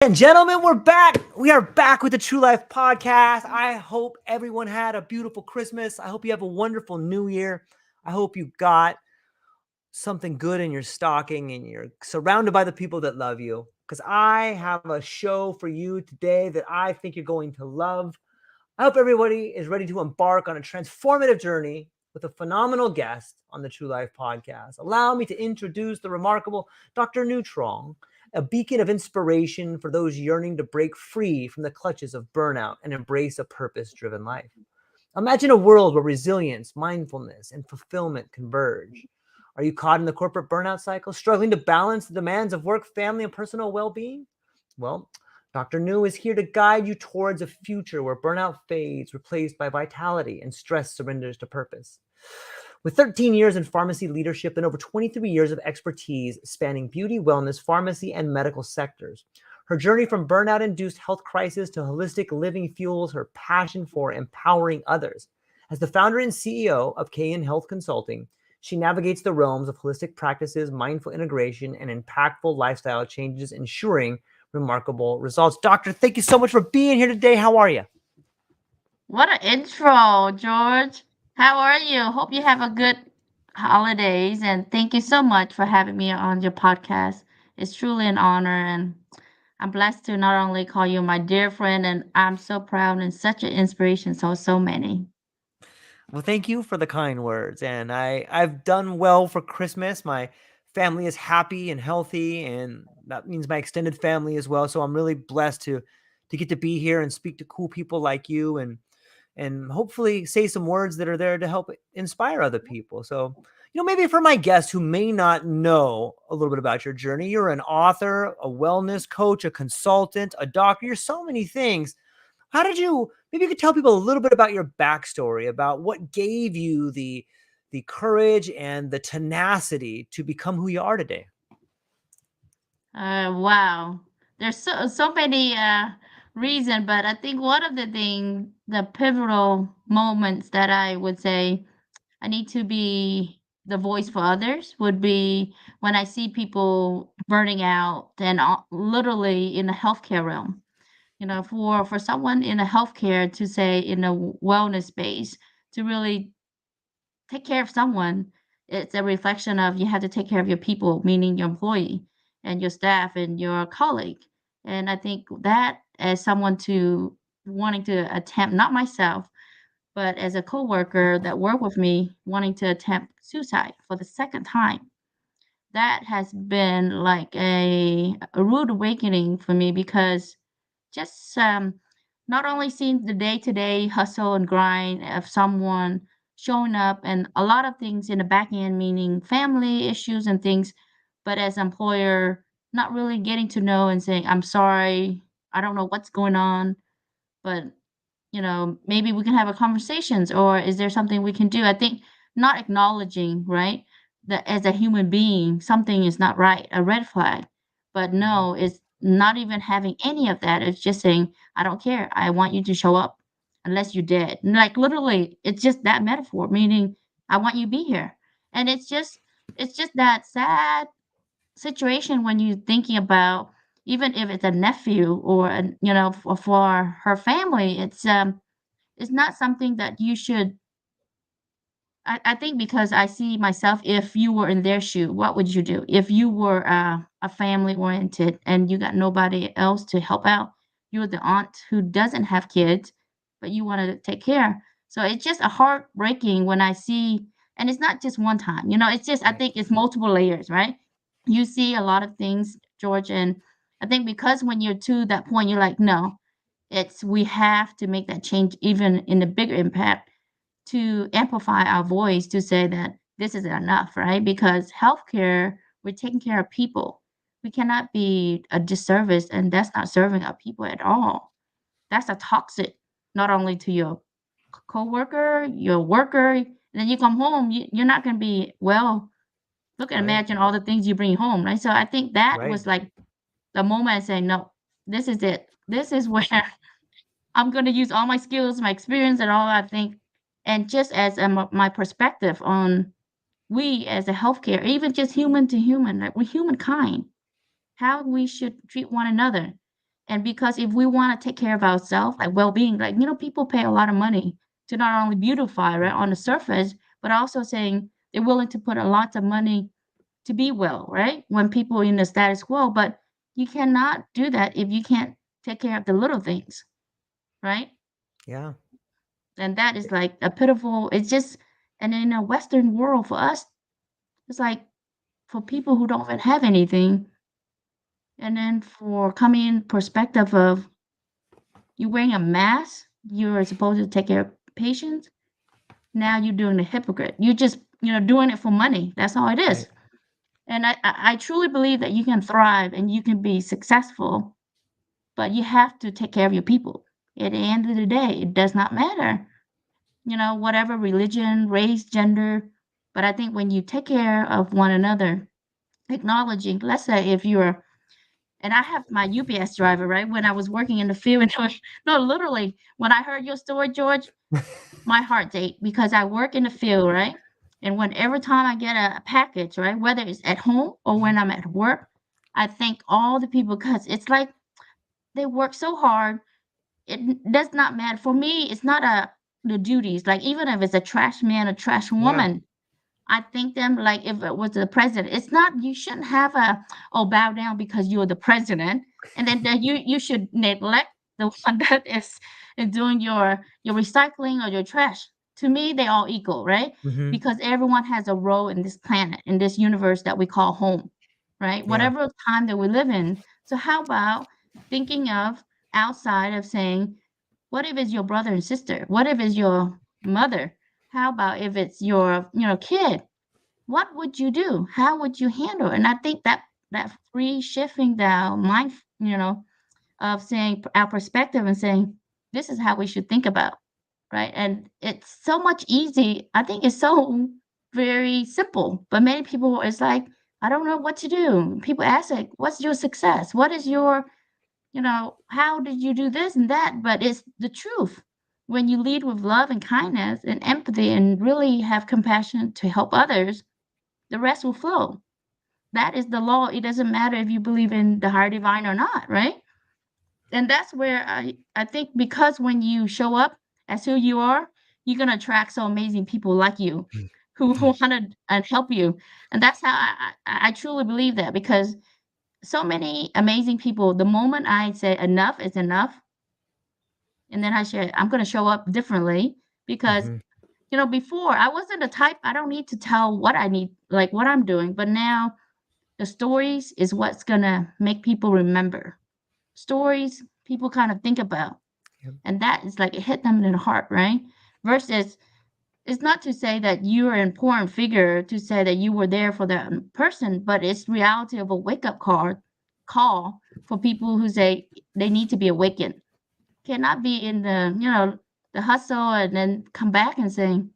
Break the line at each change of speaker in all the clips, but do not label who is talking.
And gentlemen, we're back. We are back with the TrueLife Podcast. I hope everyone had a beautiful Christmas. I hope you have a wonderful New Year. I hope you got something good in your stocking and you're surrounded by the people that love you. Because I have a show for you today that I think you're going to love. I hope everybody is ready to embark on a transformative journey with a phenomenal guest on the TrueLife Podcast. Allow me to introduce the remarkable Dr. Nhu Truong, a beacon of inspiration for those yearning to break free from the clutches of burnout and embrace a purpose-driven life. Imagine a world where resilience, mindfulness, and fulfillment converge. Are you caught in the corporate burnout cycle, struggling to balance the demands of work, family, and personal well-being? Well, Dr. Nhu is here to guide you towards a future where burnout fades, replaced by vitality, and stress surrenders to purpose. With 13 years in pharmacy leadership and over 23 years of expertise spanning beauty, wellness, pharmacy, and medical sectors, her journey from burnout-induced health crisis to holistic living fuels her passion for empowering others. As the founder and CEO of KN Health Consulting, she navigates the realms of holistic practices, mindful integration, and impactful lifestyle changes, ensuring remarkable results. Doctor, thank you so much for being here today. How are you?
What an intro, George. How are you? Hope you have a good holidays and thank you so much for having me on your podcast. It's truly an honor and I'm blessed to not only call you my dear friend and I'm so proud and such an inspiration to so many.
Well, thank you for the kind words. And I've done well for Christmas. My family is happy and healthy, and that means my extended family as well. So I'm really blessed to get to be here and speak to cool people like you and hopefully say some words that are there to help inspire other people. So, maybe for my guests who may not know a little bit about your journey, you're an author, a wellness coach, a consultant, a doctor, you're so many things. How did you, maybe you could tell people a little bit about your backstory, about what gave you the courage and the tenacity to become who you are today?
Wow. There's so many reasons, but I think one of the pivotal moments that I would say I need to be the voice for others would be when I see people burning out and literally in the healthcare realm. For someone in a healthcare to say in a wellness space to really take care of someone, it's a reflection of you have to take care of your people, meaning your employee and your staff and your colleague. And I think that as someone to wanting to attempt, not myself, but as a coworker that worked with me wanting to attempt suicide for the second time, that has been like a rude awakening for me because just not only seeing the day-to-day hustle and grind of someone showing up and a lot of things in the back end, meaning family issues and things, but as employer, not really getting to know and saying, I'm sorry, I don't know what's going on, but maybe we can have a conversations or is there something we can do? I think not acknowledging, right, that as a human being, something is not right, a red flag. But no, it's not even having any of that. It's just saying, I don't care. I want you to show up unless you're dead. Like literally, it's just that metaphor, meaning I want you to be here. And it's just that sad situation when you're thinking about even if it's a nephew or for her family, it's not something that you should. I think because I see myself, if you were in their shoe, what would you do? If you were a family oriented and you got nobody else to help out, you're the aunt who doesn't have kids, but you want to take care. So it's just a heartbreaking when I see, and it's not just one time, it's just, I
Right.
think it's multiple layers, right? You see a lot of things, George, and I think because when you're to that point, you're like, no, we have to make that change even in the bigger impact to amplify our voice to say that this isn't enough, right? Because healthcare, we're taking care of people. We cannot be a disservice, and that's not serving our people at all. That's a toxic, not only to your coworker, your worker. And then you come home, you're not going to be well. Look and
Right.
imagine all the things you bring home, right? So I think that
Right.
was like the moment I say, no, this is it. This is where I'm going to use all my skills, my experience, and all I think, and just as my perspective on we as a healthcare, even just human to human, like we're humankind, how we should treat one another. And because if we want to take care of ourselves, like well-being, like people pay a lot of money to not only beautify, right, on the surface, but also saying they're willing to put a lot of money to be well, right? When people in the status quo, but you cannot do that if you can't take care of the little things, right?
Yeah.
And that is like a pitiful, it's just, and in a Western world for us, it's like for people who don't even have anything, and then for coming in perspective of you wearing a mask, you're supposed to take care of patients. Now you're doing the hypocrite. You're just, doing it for money. That's all it is.
Right.
And I truly believe that you can thrive and you can be successful, but you have to take care of your people. At the end of the day, it does not matter, whatever religion, race, gender. But I think when you take care of one another, acknowledging, let's say if you're, and I have my UPS driver, right? When I was working in the field, no, literally, when I heard your story, George, my heart ate because I work in the field, right? And when every time I get a package, right, whether it's at home or when I'm at work, I thank all the people because it's like they work so hard. It does not matter. For me, it's not the duties. Like even if it's a trash man or trash
Yeah.
woman, I think them like if it was the president. It's not you shouldn't have a bow down because you're the president, and then you should neglect the one that is doing your recycling or your trash. To me, they all equal, right?
Mm-hmm.
Because everyone has a role in this planet, in this universe that we call home, right?
Yeah.
Whatever time that we live in. So how about thinking of outside of saying, what if it's your brother and sister? What if it's your mother? How about if it's your kid? What would you do? How would you handle it? And I think that free shifting the mind, of saying our perspective and saying this is how we should think about, right? And it's so much easy. I think it's so very simple, but many people it's like I don't know what to do. People ask like, "What's your success? What is your, how did you do this and that?" But it's the truth. When you lead with love and kindness and empathy and really have compassion to help others, the rest will flow. That is the law. It doesn't matter if you believe in the higher divine or not, right? And that's where I think because when you show up as who you are, you're gonna attract so amazing people like you who want to help you. And that's how I truly believe that because so many amazing people, the moment I say enough is enough, and then I say I'm gonna show up differently because
Mm-hmm.
before I wasn't the type I don't need to tell what I need, like what I'm doing, but now the stories is what's gonna make people remember. Stories people kind of think about,
Yep.
and that is like it hit them in the heart, right? Versus, it's not to say that you're an important figure to say that you were there for that person, but it's reality of a call for people who say they need to be awakened. Cannot be in the hustle and then come back and saying,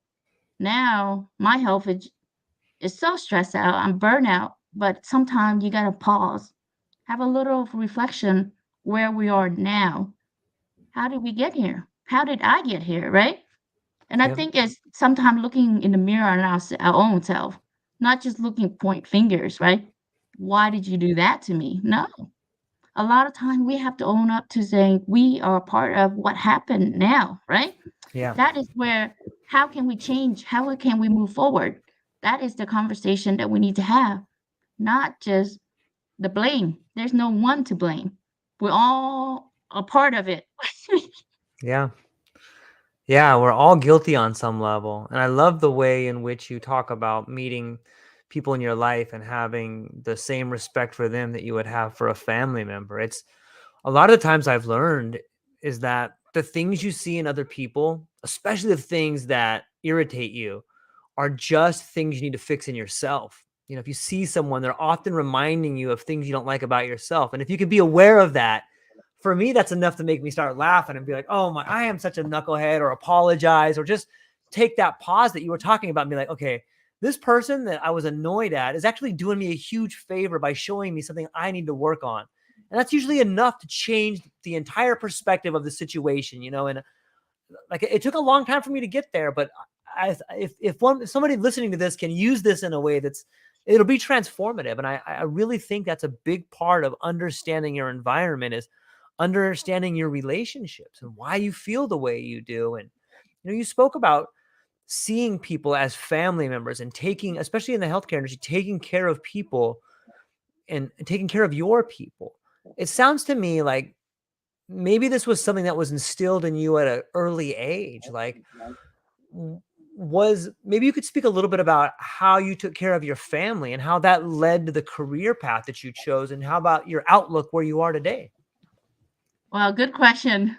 now my health is so stressed out, I'm burnout. But sometimes you gotta pause, have a little reflection where we are now. How did we get here? How did I get here? Right? And I
Yep.
think it's sometimes looking in the mirror on our own self, not just looking point fingers, right? Why did you do that to me? No. A lot of time we have to own up to saying we are part of what happened now, right?
Yeah.
That is where how can we change? How can we move forward? That is the conversation that we need to have, not just the blame. There's no one to blame. We're all a part of it.
Yeah. Yeah, we're all guilty on some level. And I love the way in which you talk about meeting people in your life and having the same respect for them that you would have for a family member. It's a lot of the times I've learned is that the things you see in other people, especially the things that irritate you, are just things you need to fix in yourself. You know, if you see someone, they're often reminding you of things you don't like about yourself. And if you can be aware of that, for me, that's enough to make me start laughing and be like, oh my, I am such a knucklehead, or apologize, or just take that pause that you were talking about and be like, okay, this person that I was annoyed at is actually doing me a huge favor by showing me something I need to work on. And that's usually enough to change the entire perspective of the situation, you know, and like it took a long time for me to get there, but if somebody listening to this can use this in a way it'll be transformative. And I really think that's a big part of understanding your environment is understanding your relationships and why you feel the way you do. And you spoke about seeing people as family members and taking, especially in the healthcare industry, taking care of people and taking care of your people. It sounds to me like maybe this was something that was instilled in you at an early age. Like, was maybe you could speak a little bit about how you took care of your family and how that led to the career path that you chose, and how about your outlook where you are today?
Well, good question,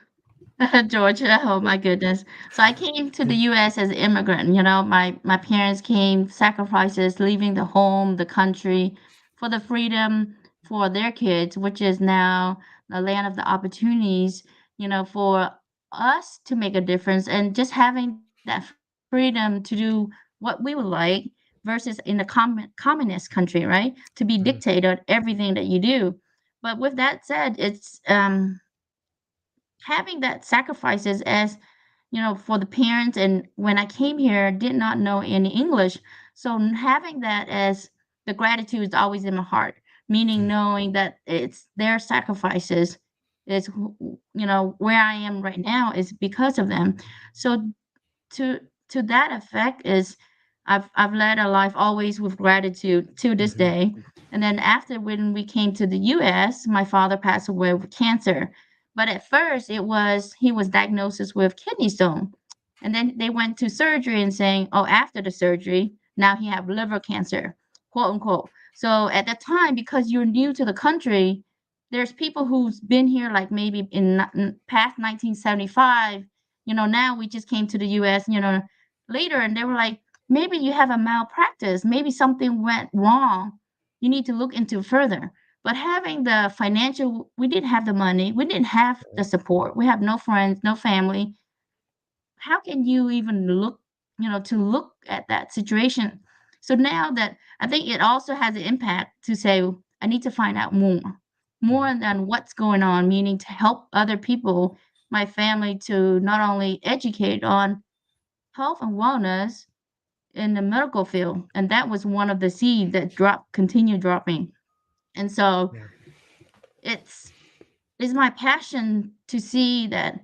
Georgia. Oh my goodness. So I came to the U.S. as an immigrant. My parents came, sacrifices, leaving the home, the country, for the freedom for their kids, which is now the land of the opportunities. For us to make a difference, and just having that freedom to do what we would like versus in the communist country, right? To be
Mm,
dictated everything that you do. But with that said, it's having that sacrifices as for the parents. And when I came here, did not know any English, so having that as the gratitude is always in my heart, meaning
mm,
knowing that it's their sacrifices is where I am right now is because of them. So to to that effect is I've led a life always with gratitude to this
mhm,
day. And then after, when we came to the US, my father passed away with cancer. But at first it was he was diagnosed with kidney stone. And then they went to surgery and saying, oh, after the surgery, now he have liver cancer, quote unquote. So at that time, because you're new to the country, there's people who's been here like maybe in past 1975. Now we just came to the US, later, and they were like, maybe you have a malpractice, maybe something went wrong. You need to look into further. But having the financial, we didn't have the money, we didn't have the support, we have no friends, no family. How can you even look, to look at that situation? So now that I think it also has an impact to say, I need to find out
mhm.
more than what's going on, meaning to help other people, my family, to not only educate on health and wellness in the medical field. And that was one of the seeds that continue dropping. And so
Yeah.
it's it's my passion to see that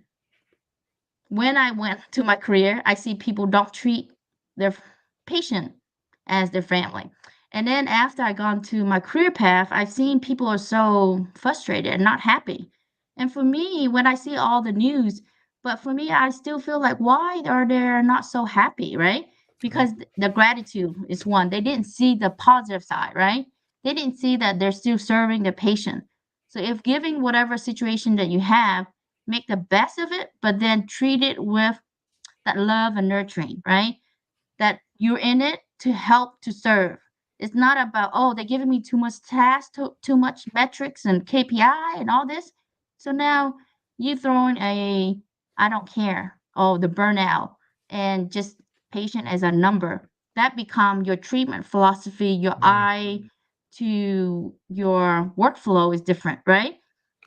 when I went to my career, I see people don't treat their patient as their family. And then after I gone to my career path, I've seen people are so frustrated and not happy. And for me, when I see all the news, but for me, I still feel like, why are they not so happy, right?
Right.
Because the gratitude is one. They didn't see the positive side, right? They didn't see that they're still serving the patient. So if giving whatever situation that you have, make the best of it, but then treat it with that love and nurturing, right? That you're in it to help to serve. It's not about, oh, they're giving me too much tasks, too much metrics and KPI and all this. So now you throwing I don't care, oh, the burnout, and just patient as a number. That become your treatment philosophy, your
Mm,
eye to your workflow is different, right?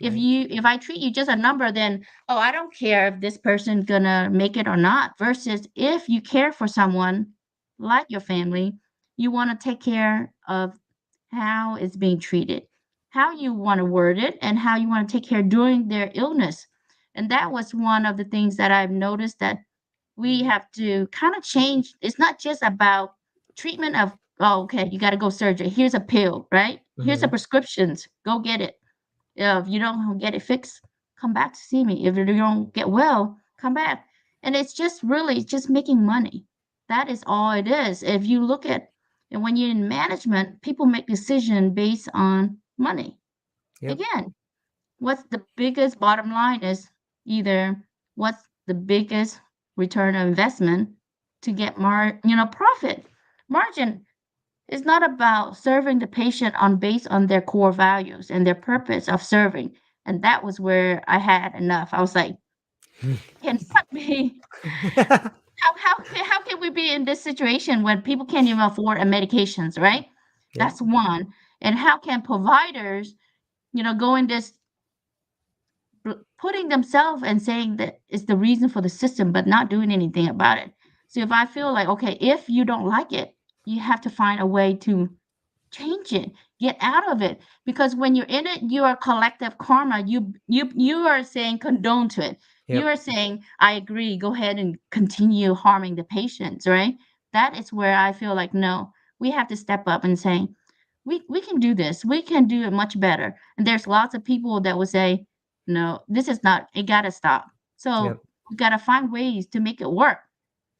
right.
If I treat you just a number, then oh, I don't care if this person's gonna make it or not. Versus if you care for someone like your family, you want to take care of how it's being treated, how you want to word it, and how you want to take care during their illness. And that was one of the things that I've noticed that we have to kind of change. It's not just about treatment of, oh, okay, you got to go surgery. Here's a pill, right? Here's a
Mhm.
prescriptions. Go get it. If you don't get it fixed, come back to see me. If you don't get well, come back. And it's just really just making money. That is all it is. If you look at, and when you're in management, people make decision based on money.
Yep.
Again, what's the biggest bottom line is either what's the biggest return of investment to get profit margin. It's not about serving the patient on based on their core values and their purpose of serving. And that was where I had enough. I was like, cannot be. How can we be in this situation when people can't even afford medications, right?
Yep.
That's one. And how can providers, go in this putting themselves and saying that it's the reason for the system, but not doing anything about it. So if I feel like, okay, if you don't like it, you have to find a way to change it, get out of it. Because when you're in it, you are collective karma. You are saying condone to it. You
Yep.
are saying, I agree, go ahead and continue harming the patients, right? That is where I feel like, no, we have to step up and say, we can do this. We can do it much better. And there's lots of people that will say, no, this is not, it gotta stop. So
Yep.
we gotta find ways to make it work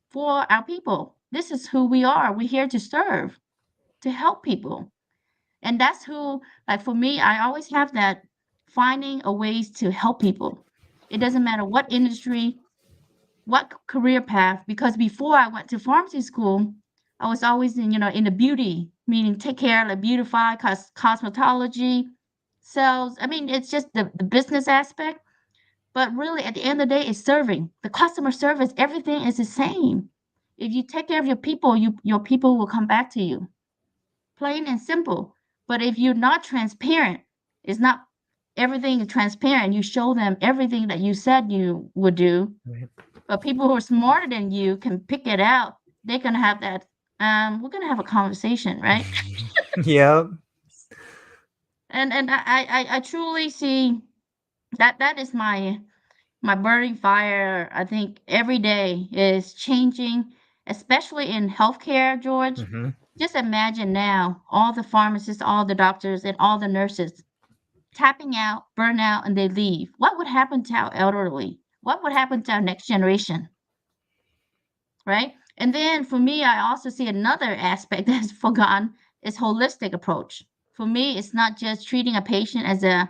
for our people. This is who we are. We're here to serve, to help people. And that's who, like for me, I always have that finding a ways to help people. It doesn't matter what industry, what career path, because before I went to pharmacy school, I was always in, in the beauty, meaning take care, like beautify, cosmetology, sales. I mean, it's just the business aspect. But really, at the end of the day, it's serving. The customer service, everything is the same. If you take care of your people, your people will come back to you. Plain and simple. But if you're not transparent, it's not everything is transparent. You show them everything that you said you would do.
Right.
But people who are smarter than you can pick it out. They're gonna have that. We're gonna have a conversation, right?
Yep.
And I truly see that is my burning fire. I think every day is changing, especially in healthcare, George.
Mm-hmm.
Just imagine now all the pharmacists, all the doctors, and all the nurses tapping out, burn out, and they leave. What would happen to our elderly? What would happen to our next generation? Right? And then for me, I also see another aspect that's forgotten is holistic approach. For me, it's not just treating a patient as a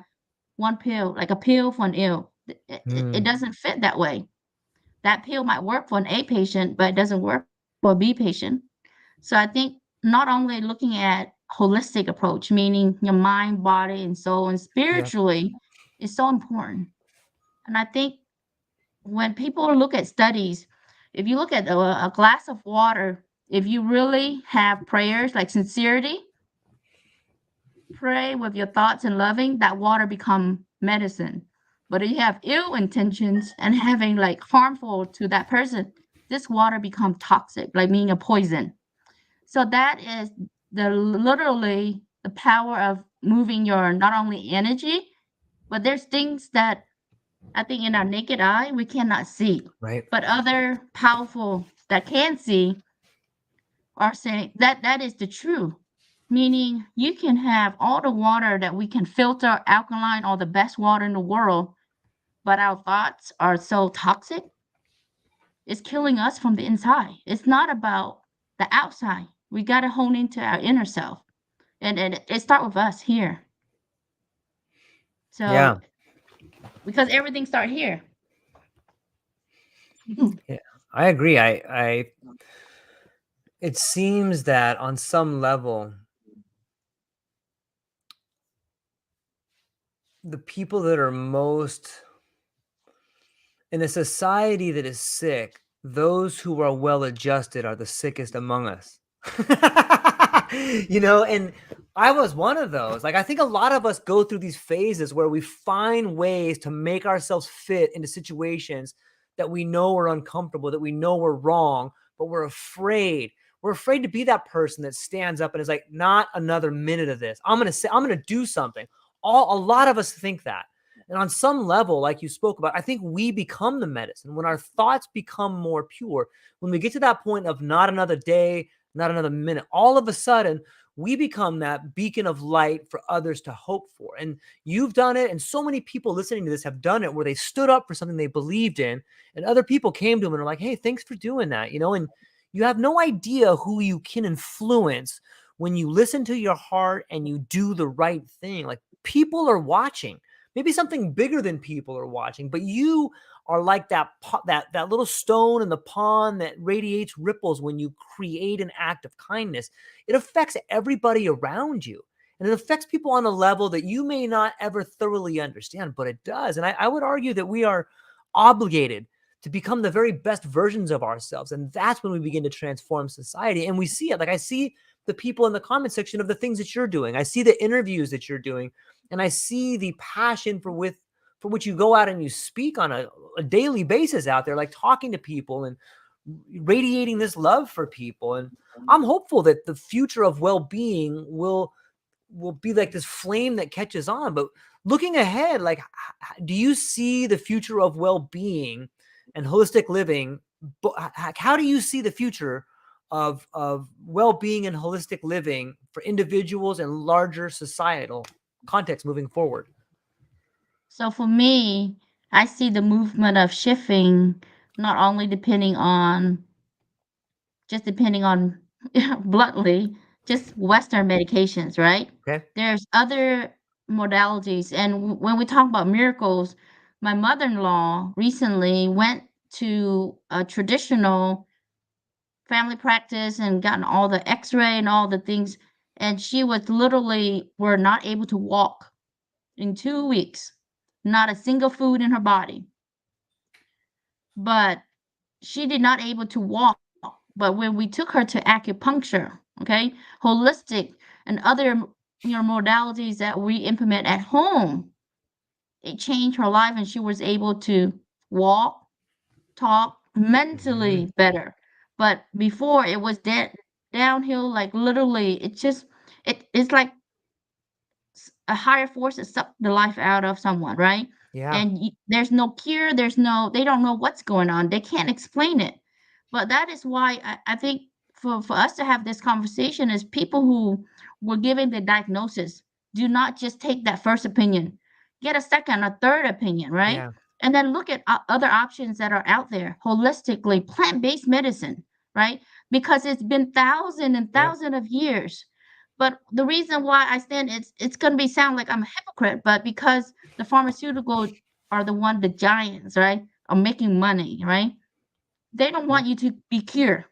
one pill, like a pill for an ill. It
Mm.
doesn't fit that way. That pill might work for an A patient, but it doesn't work for a B patient. So I think not only looking at holistic approach, meaning your mind, body, and soul, and
Yep.
spiritually, is so important. And I think when people look at studies, if you look at a glass of water, if you really have prayers like sincerity, pray with your thoughts and loving, that water become medicine. But if you have ill intentions and having like harmful to that person, this water become toxic, like being a poison. So that is the literally the power of moving your not only energy, but there's things that I think in our naked eye we cannot see,
Right.
but other powerful that can see are saying that that is the truth. Meaning you can have all the water that we can filter alkaline or the best water in the world, but our thoughts are so toxic, it's killing us from the inside. It's not about the outside. We got to hone into our inner self. And it start with us here. So
Yeah.
because everything start here.
Yeah. I agree. I it seems that on some level, the people that are most in a society that is sick, those who are well adjusted are the sickest among us. And I was one of those. Like, I think a lot of us go through these phases where we find ways to make ourselves fit into situations that we know are uncomfortable, that we know are wrong, but we're afraid. We're afraid to be that person that stands up and is like, not another minute of this. I'm going to do something. A lot of us think that. And on some level, like you spoke about, I think we become the medicine when our thoughts become more pure. When we get to that point of not another day, not another minute, all of a sudden, we become that beacon of light for others to hope for. And you've done it. And so many people listening to this have done it where they stood up for something they believed in. And other people came to them and are like, hey, thanks for doing that. And you have no idea who you can influence when you listen to your heart and you do the right thing. Like, people are watching. Maybe something bigger than people are watching, but you are like that little stone in the pond that radiates ripples when you create an act of kindness. It affects everybody around you, and it affects people on a level that you may not ever thoroughly understand, but it does. And I would argue that we are obligated to become the very best versions of ourselves, and that's when we begin to transform society. And we see it. Like, I see the people in the comment section of the things that you're doing. I see the interviews that you're doing. And I see the passion for which you go out and you speak on a daily basis out there, like talking to people and radiating this love for people. And I'm hopeful that the future of well-being will will be like this flame that catches on. But looking ahead, like, do you see the future of well-being and holistic living? How do you see the future of well-being and holistic living for individuals and larger societal context moving forward?
So for me, I see the movement of shifting not only depending on bluntly, just Western medications, right?
Okay.
There's other modalities. And when we talk about miracles, my mother in law recently went to a traditional family practice and gotten all the x ray and all the things. And she was literally were not able to walk in 2 weeks, not a single food in her body. But she did not able to walk. But when we took her to acupuncture, okay, holistic and other modalities that we implement at home, it changed her life and she was able to walk, talk
Mm-hmm.
mentally better. But before it was downhill, like literally, it's like a higher force that sucked the life out of someone, right?
Yeah.
And there's no cure, they don't know what's going on, they can't explain it. But that is why I think for us to have this conversation is people who were given the diagnosis, do not just take that first opinion, get a second, a third opinion, right?
Yeah.
And then look at other options that are out there holistically, plant-based medicine, right? Because it's been thousands and
Yep.
thousands of years. But the reason why I stand, it's going to be sound like I'm a hypocrite, but because the pharmaceutical are the one, the giants, right, are making money, right? They don't
Yep.
want you to be cured.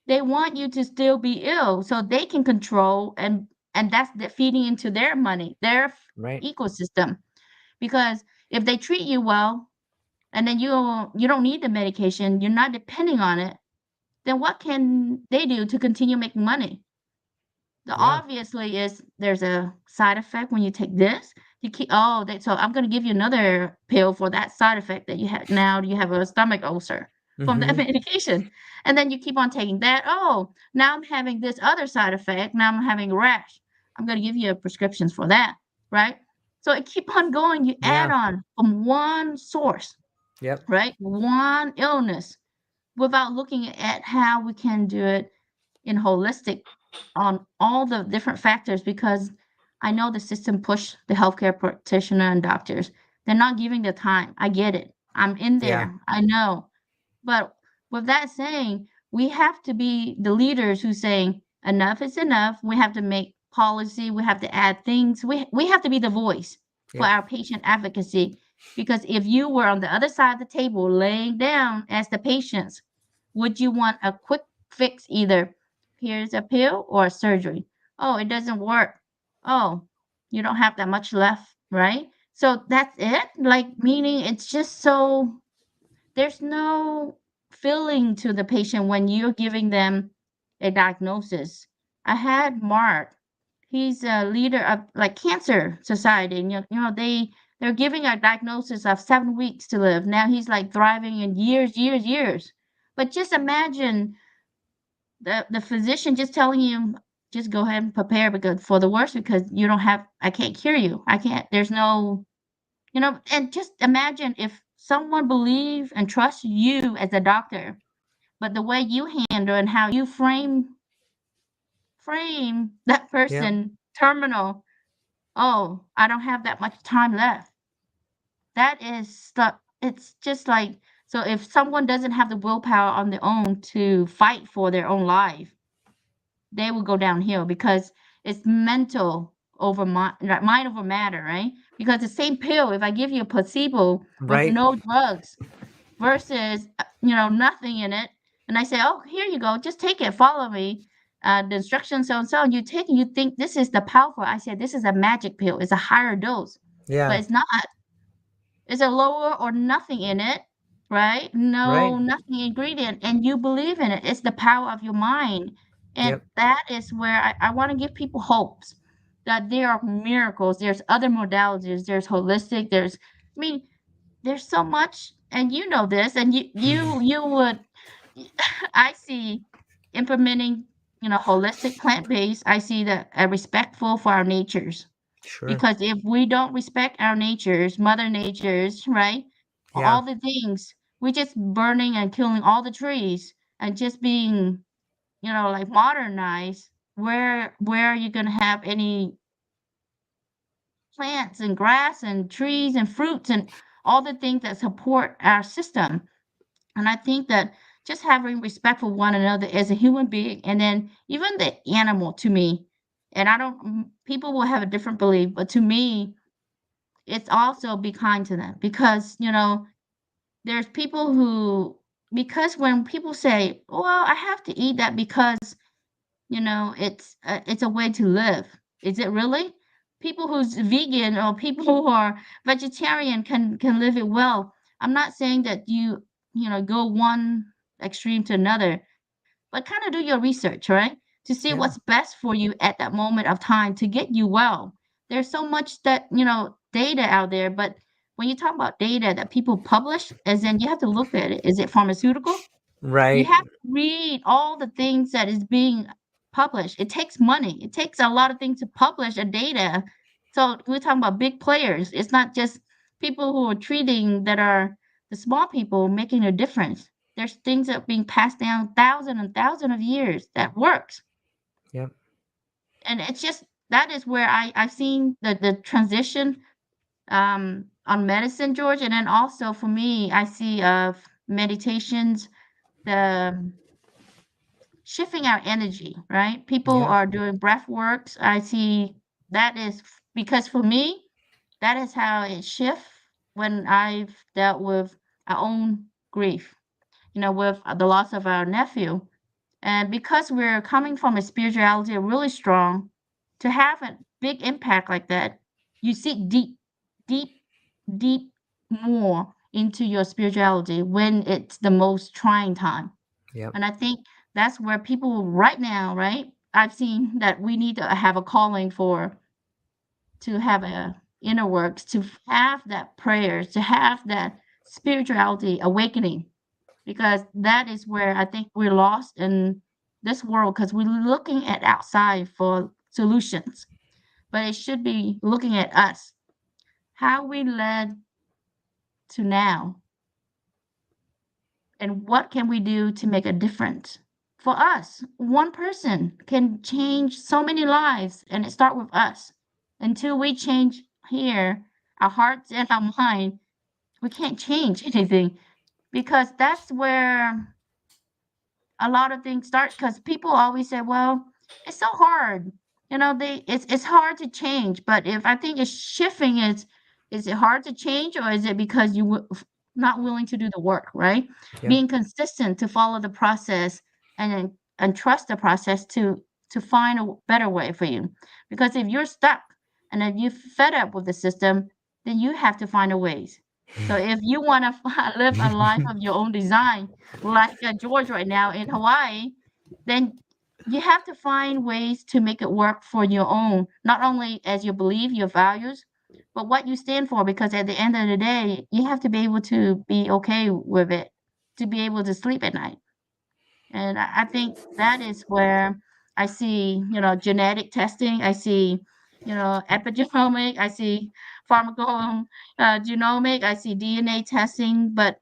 They want you to still be ill so they can control, and that's the feeding into their money, their
Right.
ecosystem. Because if they treat you well and then you don't need the medication, you're not depending on it, then what can they do to continue making money? The
Yeah.
obviously is there's a side effect when you take this. You keep so I'm gonna give you another pill for that side effect that you had. Now you have a stomach ulcer from that
Mm-hmm.
medication. And then you keep on taking that. Oh, now I'm having this other side effect. Now I'm having a rash. I'm gonna give you prescriptions for that, right? So it keep on going. You add
Yeah.
on from one source,
Yep.
right? One illness without looking at how we can do it in holistic on all the different factors, because I know the system push the healthcare practitioner and doctors. They're not giving the time. I get it. I'm in
Yeah.
there. I know. But with that saying, we have to be the leaders who saying enough is enough. We have to make policy. We have to add things. We have to be the voice for
Yep.
our patient advocacy. Because if you were on the other side of the table laying down as the patients, would you want a quick fix, either here's a pill or surgery? Oh, it doesn't work. Oh, you don't have that much left, right? So that's it. Like, meaning it's just so there's no feeling to the patient when you're giving them a diagnosis. I had Mark. He's a leader of like cancer society, and they're giving a diagnosis of 7 weeks to live. Now he's like thriving in years, years, years. But just imagine the physician just telling you, just go ahead and prepare because for the worst, because I can't cure you. I can't. There's no and just imagine if someone believe and trust you as a doctor, but the way you handle and how you frame that
Yep.
person terminal. Oh, I don't have that much time left. That is the it's just like, so if someone doesn't have the willpower on their own to fight for their own life, they will go downhill because it's mental over mind, like mind over matter, right? Because the same pill, if I give you a placebo with
Right.
no drugs versus nothing in it, and I say, oh, here you go, just take it, follow me, the instructions, so and so, and you take it, you think this is the powerful. I said this is a magic pill, it's a higher dose, but
Yeah.
it's not. It's a lower or nothing in it, right?
Right.
No, nothing ingredient, and you believe in it. It's the power of your mind. And
Yep.
that is where I want to give people hopes that there are miracles. There's other modalities. There's holistic. I mean, there's so much, and you know this, and you would, I see implementing, holistic plant-based, I see that respectful for our natures.
Sure.
Because if we don't respect our natures, mother natures, right?
Yeah.
All the things, we're just burning and killing all the trees and just being, like modernized. Where are you gonna have any plants and grass and trees and fruits and all the things that support our system? And I think that just having respect for one another as a human being, and then even the animal to me, and I don't, people will have a different belief, but to me, it's also be kind to them because, there's people who, because when people say, well, I have to eat that because, it's a way to live. Is it really? People who's vegan or people who are vegetarian can live it well. I'm not saying that go one extreme to another, but kind of do your research, right? To see what's
Yeah.
best for you at that moment of time to get you well. There's so much that, data out there, but when you talk about data that people publish, as in you have to look at it. Is it pharmaceutical? You
Right.
have to read all the things that is being published. It takes money. It takes a lot of things to publish a data. So we're talking about big players. It's not just people who are treating that are the small people making a difference. There's things that are being passed down thousand and thousand of years that works.
Yep.
And it's just that is where I've seen the transition on medicine, George. And then also for me, I see of meditations, the shifting our energy, right? People
Yeah.
are doing breath works. I see that is because for me, that is how it shifts when I've dealt with our own grief, with the loss of our nephew. And because we're coming from a spirituality really strong, to have a big impact like that, you seek deep, deep, deep more into your spirituality when it's the most trying time.
Yep.
And I think that's where people right now, right? I've seen that we need to have a calling for to have a inner works, to have that prayers, to have that spirituality awakening, because that is where I think we're lost in this world because we're looking at outside for solutions, but it should be looking at us, how we led to now, and what can we do to make a difference for us. One person can change so many lives, and it start with us. Until we change here, our hearts and our mind, we can't change anything, because that's where a lot of things start, because people always say, well, it's so hard, it's hard to change. But if I think it's shifting, is it hard to change, or is it because not willing to do the work, right?
Yep.
Being consistent to follow the process, and trust the process to find a better way for you. Because if you're stuck and if you're fed up with the system, then you have to find a ways. So if you want to live a life of your own design, like George right now in Hawaii, then you have to find ways to make it work for your own, not only as your belief, your values, but what you stand for. Because at the end of the day, you have to be able to be okay with it, to be able to sleep at night. And I think that is where I see, genetic testing. I see, epigenomic. I see genomic. I see DNA testing. But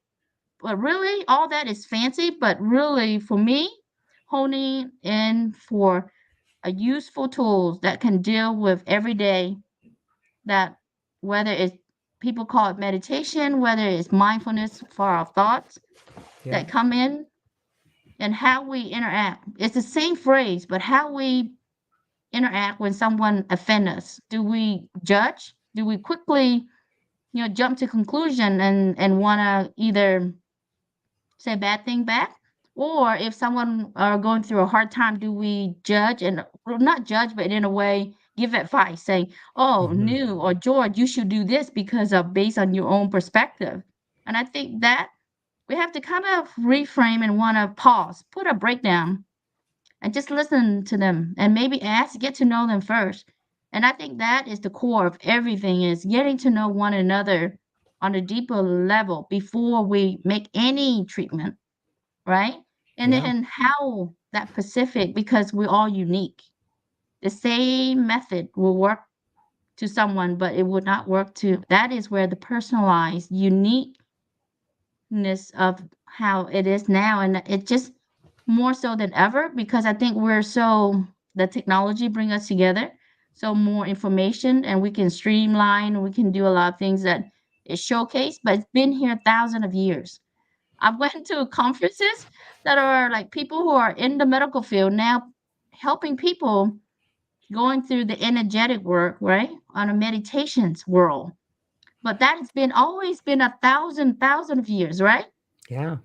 really, all that is fancy. But really, for me, honing in for a useful tools that can deal with every day, that whether it's people call it meditation, whether it's mindfulness for our thoughts
Yep.
that come in, and how we interact. It's the same phrase, but how we interact when someone offend us. Do we judge? Do we quickly, jump to conclusion and want to either say bad thing back? Or if someone are going through a hard time, do we judge and, well, not judge, but in a way give advice, saying, "Oh,
Hmm.
New or George, you should do this because of based on your own perspective." And I think that we have to kind of reframe and want to pause, put a breakdown, and just listen to them and maybe ask, get to know them first. And I think that is the core of everything, is getting to know one another on a deeper level before we make any treatment, right? And
Yeah.
then how that specific because we're all unique. The same method will work to someone, but it would not work to that is where the personalized uniqueness of how it is now, and it just more so than ever because I think we're so the technology bring us together, so more information and we can streamline, we can do a lot of things that is showcased, but it's been here thousands of years. I've went to conferences that are like people who are in the medical field now helping people going through the energetic work, right? On a meditations world. But that has been always been a thousand of years, right?
Yeah.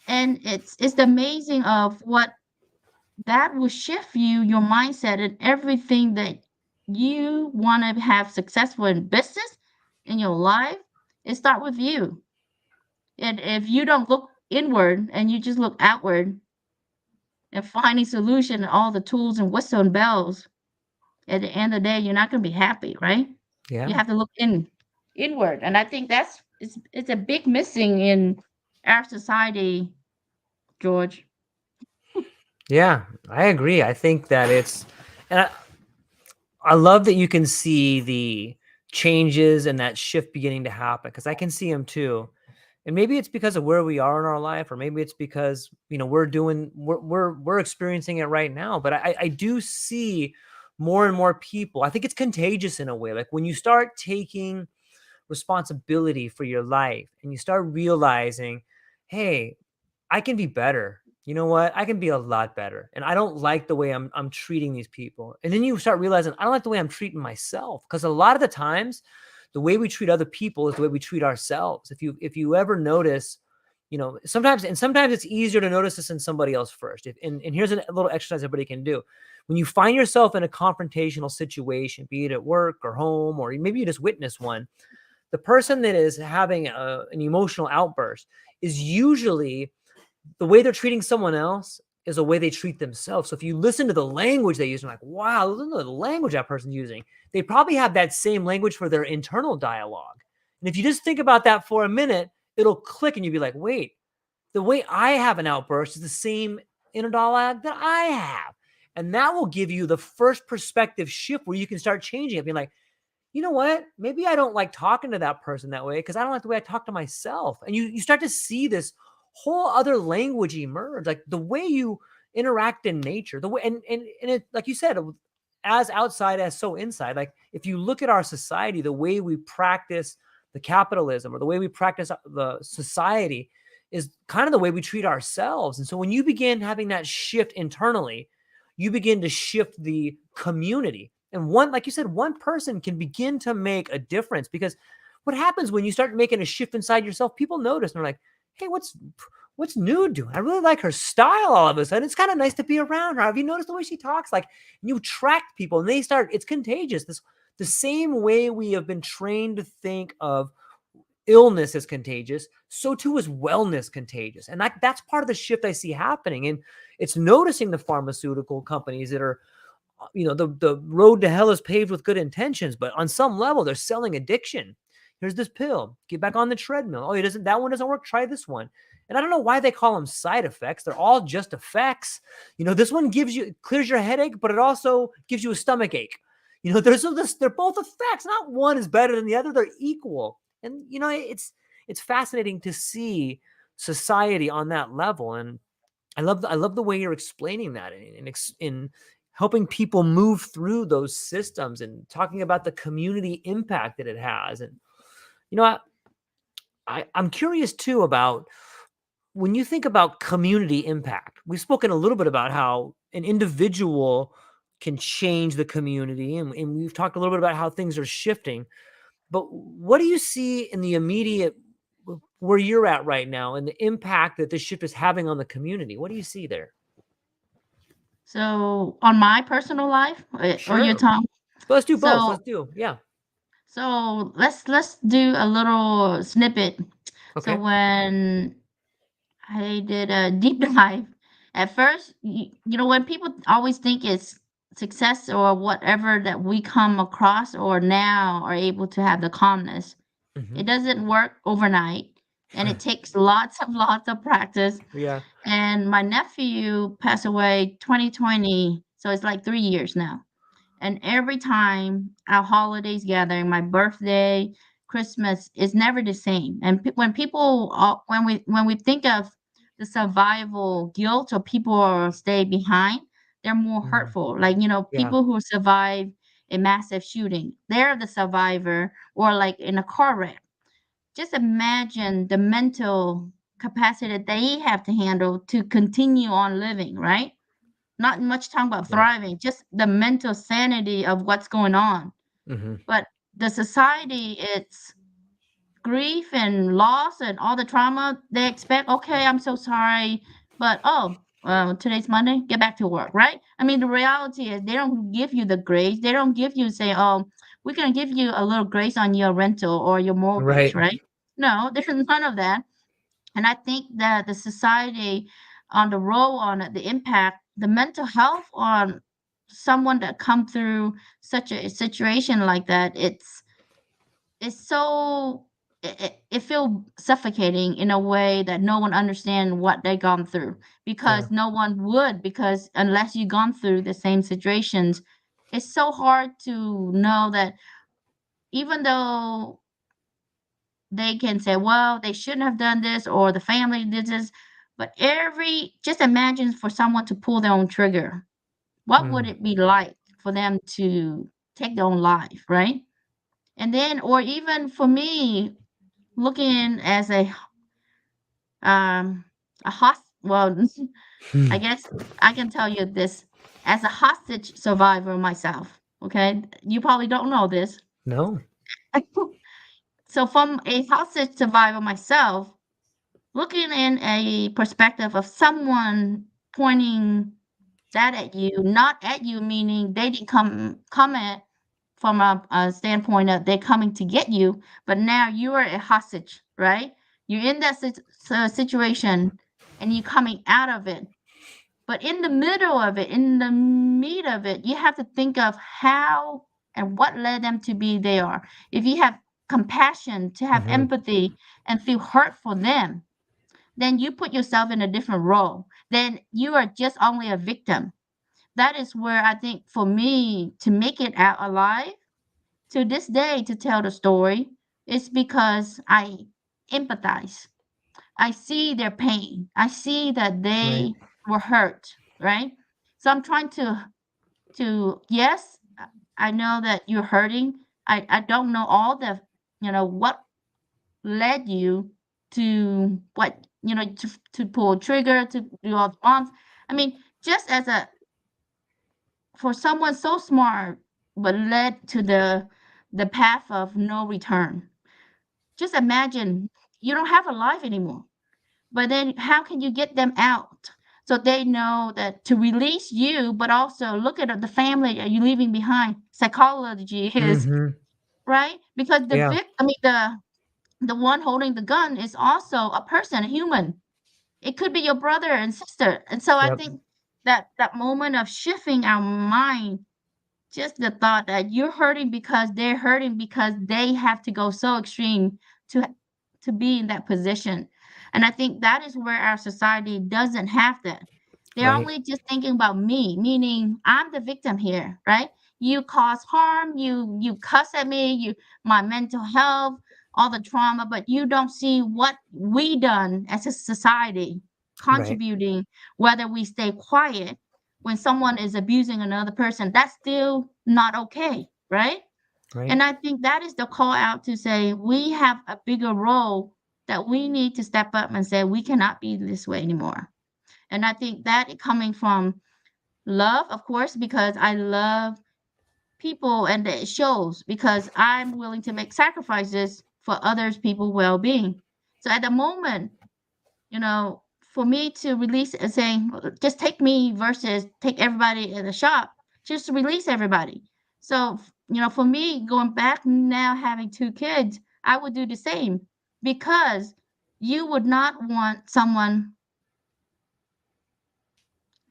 And it's amazing of what that will shift your mindset and everything that you want to have successful in business in your life. It start with you. And if you don't look inward and you just look outward and finding solution and all the tools and whistle and bells, at the end of the day, you're not going to be happy, right? You
Yeah.
have to look inward, and I think that's it's a big missing in our society, George.
Yeah. I agree. I think that and I love that you can see the changes and that shift beginning to happen because I can see them too. And maybe it's because of where we are in our life, or maybe it's because we're experiencing it right now. But I do see more and more people. I think it's contagious in a way. Like when you start taking responsibility for your life and you start realizing, hey, I can be better. You know what? I can be a lot better. And I don't like the way I'm treating these people. And then you start realizing I don't like the way I'm treating myself. Because a lot of the times, the way we treat other people is the way we treat ourselves. If you ever notice, sometimes it's easier to notice this in somebody else first. And here's a little exercise everybody can do. When you find yourself in a confrontational situation, be it at work or home, or maybe you just witness one, the person that is having an emotional outburst is usually the way they're treating someone else is the way they treat themselves. So if you listen to the language they use, you're like, wow, listen to the language that person's using. They probably have that same language for their internal dialogue. And if you just think about that for a minute, it'll click and you'll be like, wait, the way I have an outburst is the same inner dialogue that I have. And that will give you the first perspective shift where you can start changing it, being like, you know what? Maybe I don't like talking to that person that way because I don't like the way I talk to myself. And you start to see this whole other language emerge, like the way you interact in nature, the way and it, like you said, as outside as so inside. Like if you look at our society, the way we practice the capitalism or the way we practice the society is kind of the way we treat ourselves. And so when you begin having that shift internally, you begin to shift the community. And one, like you said, one person can begin to make a difference because what happens when you start making a shift inside yourself, people notice and they're like, hey, what's Nhu doing? I really like her style all of a sudden. It's kind of nice to be around her. Have you noticed the way she talks? Like you attract people and it's contagious. The same way we have been trained to think of illness as contagious, so too is wellness contagious. And that's part of the shift I see happening. And it's noticing the pharmaceutical companies that are, the road to hell is paved with good intentions, but on some level, they're selling addiction. Here's this pill. Get back on the treadmill. Oh, that one doesn't work. Try this one. And I don't know why they call them side effects. They're all just effects. This one clears your headache, but it also gives you a stomach ache. They're both effects. Not one is better than the other. They're equal. And it's fascinating to see society on that level. And I love the way you're explaining that in helping people move through those systems and talking about the community impact that it has. And I'm curious too about when you think about community impact. We've spoken a little bit about how an individual can change the community, and we've talked a little bit about how things are shifting. But what do you see in the immediate where you're at right now and the impact that this shift is having on the community? What do you see there?
So on my personal life, or your
Sure.
time.
Let's do both.
So
Let's do. Yeah.
so let's do a little snippet. So
Okay.
when I did a deep dive, at first, when people always think it's success or whatever that we come across or now are able to have the calmness,
Hmm.
it doesn't work overnight. and it takes lots of practice.
Yeah.
And my nephew passed away 2020, so it's like 3 years now. And every time our holidays gathering, my birthday, Christmas is never the same. And when people, when we think of the survival guilt or people stay behind, they're more
Mm.
hurtful. Like,
Yeah.
people who survive a massive shooting, they're the survivor, or like in a car wreck. Just imagine the mental capacity that they have to handle to continue on living, right? Not much talking about
Right.
thriving, just the mental sanity of what's going on.
Hmm.
But the society, it's grief and loss and all the trauma. They expect, okay, I'm so sorry, but today's Monday, get back to work, right? I mean, the reality is they don't give you the grace. They don't give you, say, oh, we're going to give you a little grace on your rental or your mortgage,
Right.
right? No, there's none of that. And I think that the society, on the role on it, the impact, the mental health on someone that come through such a situation like that, it's so it feel suffocating in a way that no one understand what they gone through,
Yeah.
because no one would, because unless you gone through the same situations, it's so hard to know that even though they can say, well, they shouldn't have done this or the family did this. But just imagine for someone to pull their own trigger. What would
Mm.
it be like for them to take their own life, right? And then, or even for me, looking as um, a well,
Hmm.
I guess I can tell you this as a hostage survivor myself. Okay. You probably don't know this.
No.
So, from a hostage survivor myself, looking in a perspective of someone pointing that at you, not at you, meaning they didn't come at from a standpoint of they're coming to get you, but now you are a hostage, right? You're in that situation and you're coming out of it. But in the middle of it, in the meat of it, you have to think of how and what led them to be there. If you have compassion, to have
Hmm.
empathy and feel hurt for them, then you put yourself in a different role. Then you are just only a victim. That is where I think for me to make it out alive to this day to tell the story is because I empathize. I see their pain. I see that
Right.
they were hurt, right? So I'm trying to yes, I know that you're hurting. I don't know all the what led you to what to pull a trigger to do all the bombs. I mean, just as a for someone so smart but led to the path of no return. Just imagine you don't have a life anymore. But then how can you get them out so they know that to release you, but also look at the family that you're leaving behind. Psychology is
Hmm.
right because
Yeah.
I mean the one holding the gun is also a person, a human. It could be your brother and sister. And so I
Yep.
think that moment of shifting our mind, just the thought that you're hurting because they're hurting because they have to go so extreme to to be in that position. And I think that is where our society doesn't have that. They're
Right.
only just thinking about me, meaning I'm the victim here, right? You cause harm, you cuss at me, you my mental health, all the trauma, but you don't see what we done as a society
Right.
contributing, whether we stay quiet when someone is abusing another person, that's still not okay, right?
Right.
And I think that is the call out to say we have a bigger role that we need to step up and say we cannot be this way anymore. And I think that coming from love, of course, because I love people and it shows because I'm willing to make sacrifices for others people well-being. So at the moment, for me to release and saying, just take me versus take everybody in the shop, just release everybody. So, for me, going back now having two kids, I would do the same because you would not want someone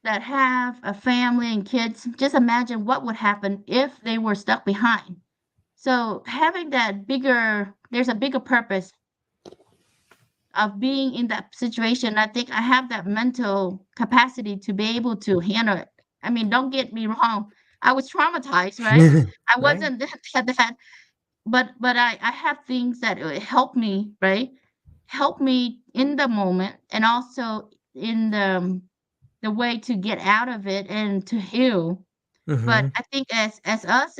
that have a family and kids. Just imagine what would happen if they were stuck behind. So having that there's a bigger purpose of being in that situation. I think I have that mental capacity to be able to handle it. I mean, don't get me wrong. I was traumatized, right? I
Right.
wasn't that, but I have things that help me, right? Help me in the moment and also in the way to get out of it and to heal. But
Hmm.
I think as us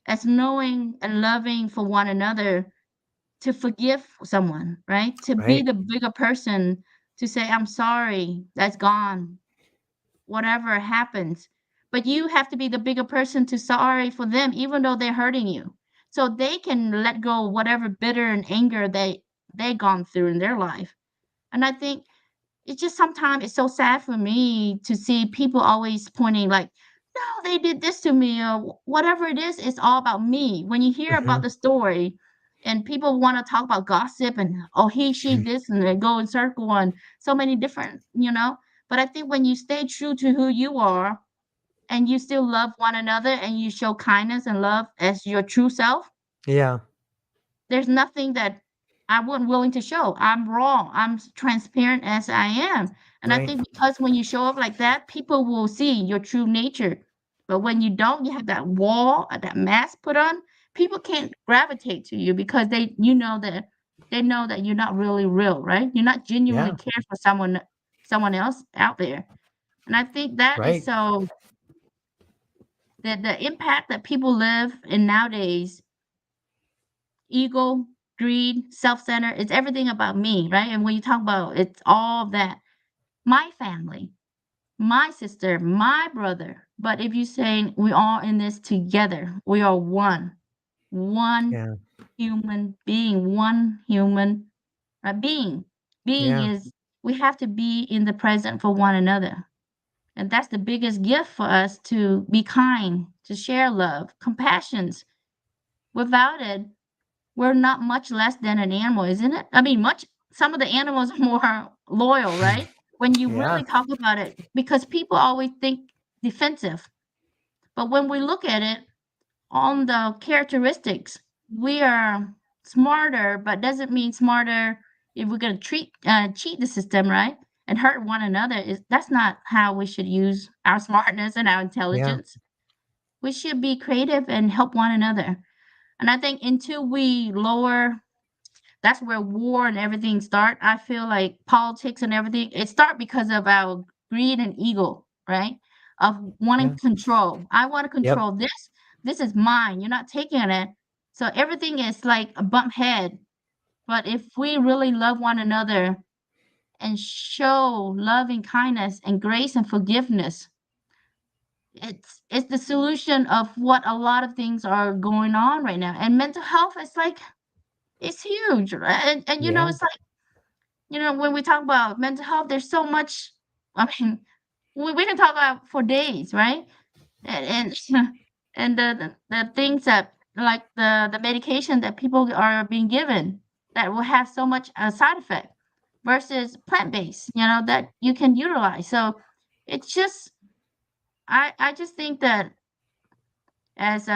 as knowing and loving for one another, to forgive someone, right? To be
Right.
the bigger person, to say, I'm sorry, that's gone, whatever happens. But you have to be the bigger person to sorry for them, even though they're hurting you. So they can let go of whatever bitter and anger they gone through in their life. And I think it's just sometimes it's so sad for me to see people always pointing like, no, they did this to me, or whatever it is, it's all about me. When you hear about
Hmm.
the story and people want to talk about gossip and oh he, she, this, and they go in circle and so many different, you know. But I think when you stay true to who you are and you still love one another and you show kindness and love as your true self,
Yeah.
there's nothing that I wasn't willing to show. I'm raw. I'm transparent as I am. And I
Right.
think because when you show up like that, people will see your true nature. But when you don't, you have that wall, that mask put on, people can't gravitate to you because they know that you're not really real, right? You're not genuinely
Yeah.
care for someone else out there. And I think that is
Right.
so the impact that people live in nowadays, ego, greed, self-centered, it's everything about me, right? And when you talk about it's all of that, my family, my sister, my brother. But if you're saying we're all in this together, we are one
Yeah.
human being, one human being. Being
Yeah.
is we have to be in the present for one another. And that's the biggest gift for us to be kind, to share love, compassions. Without it, we're not much less than an animal, isn't it? I mean, much some of the animals are more loyal, right? When you
Yeah.
really talk about it, because people always think defensive. But when we look at it on the characteristics, we are smarter, but doesn't mean smarter if we're going to cheat the system, right? And hurt one another. Is That's not how we should use our smartness and our
Yeah.
intelligence. We should be creative and help one another. And I think until we lower, that's where war and everything start. I feel like politics and everything, it start because of our greed and ego, right? Of wanting
Yeah.
control. I want to
Yep.
control this. This is mine. You're not taking it. So everything is like a bump head. But if we really love one another and show love and kindness and grace and forgiveness, it's the solution of what a lot of things are going on right now. And mental health is like it's huge, right? And you know,
Yeah.
it's like, you know, when we talk about mental health, there's so much. I mean, we can talk about for days, right? And and the things that like the medication that people are being given that will have so much side effect versus plant based, you know, that you can utilize. So it's just I just think that as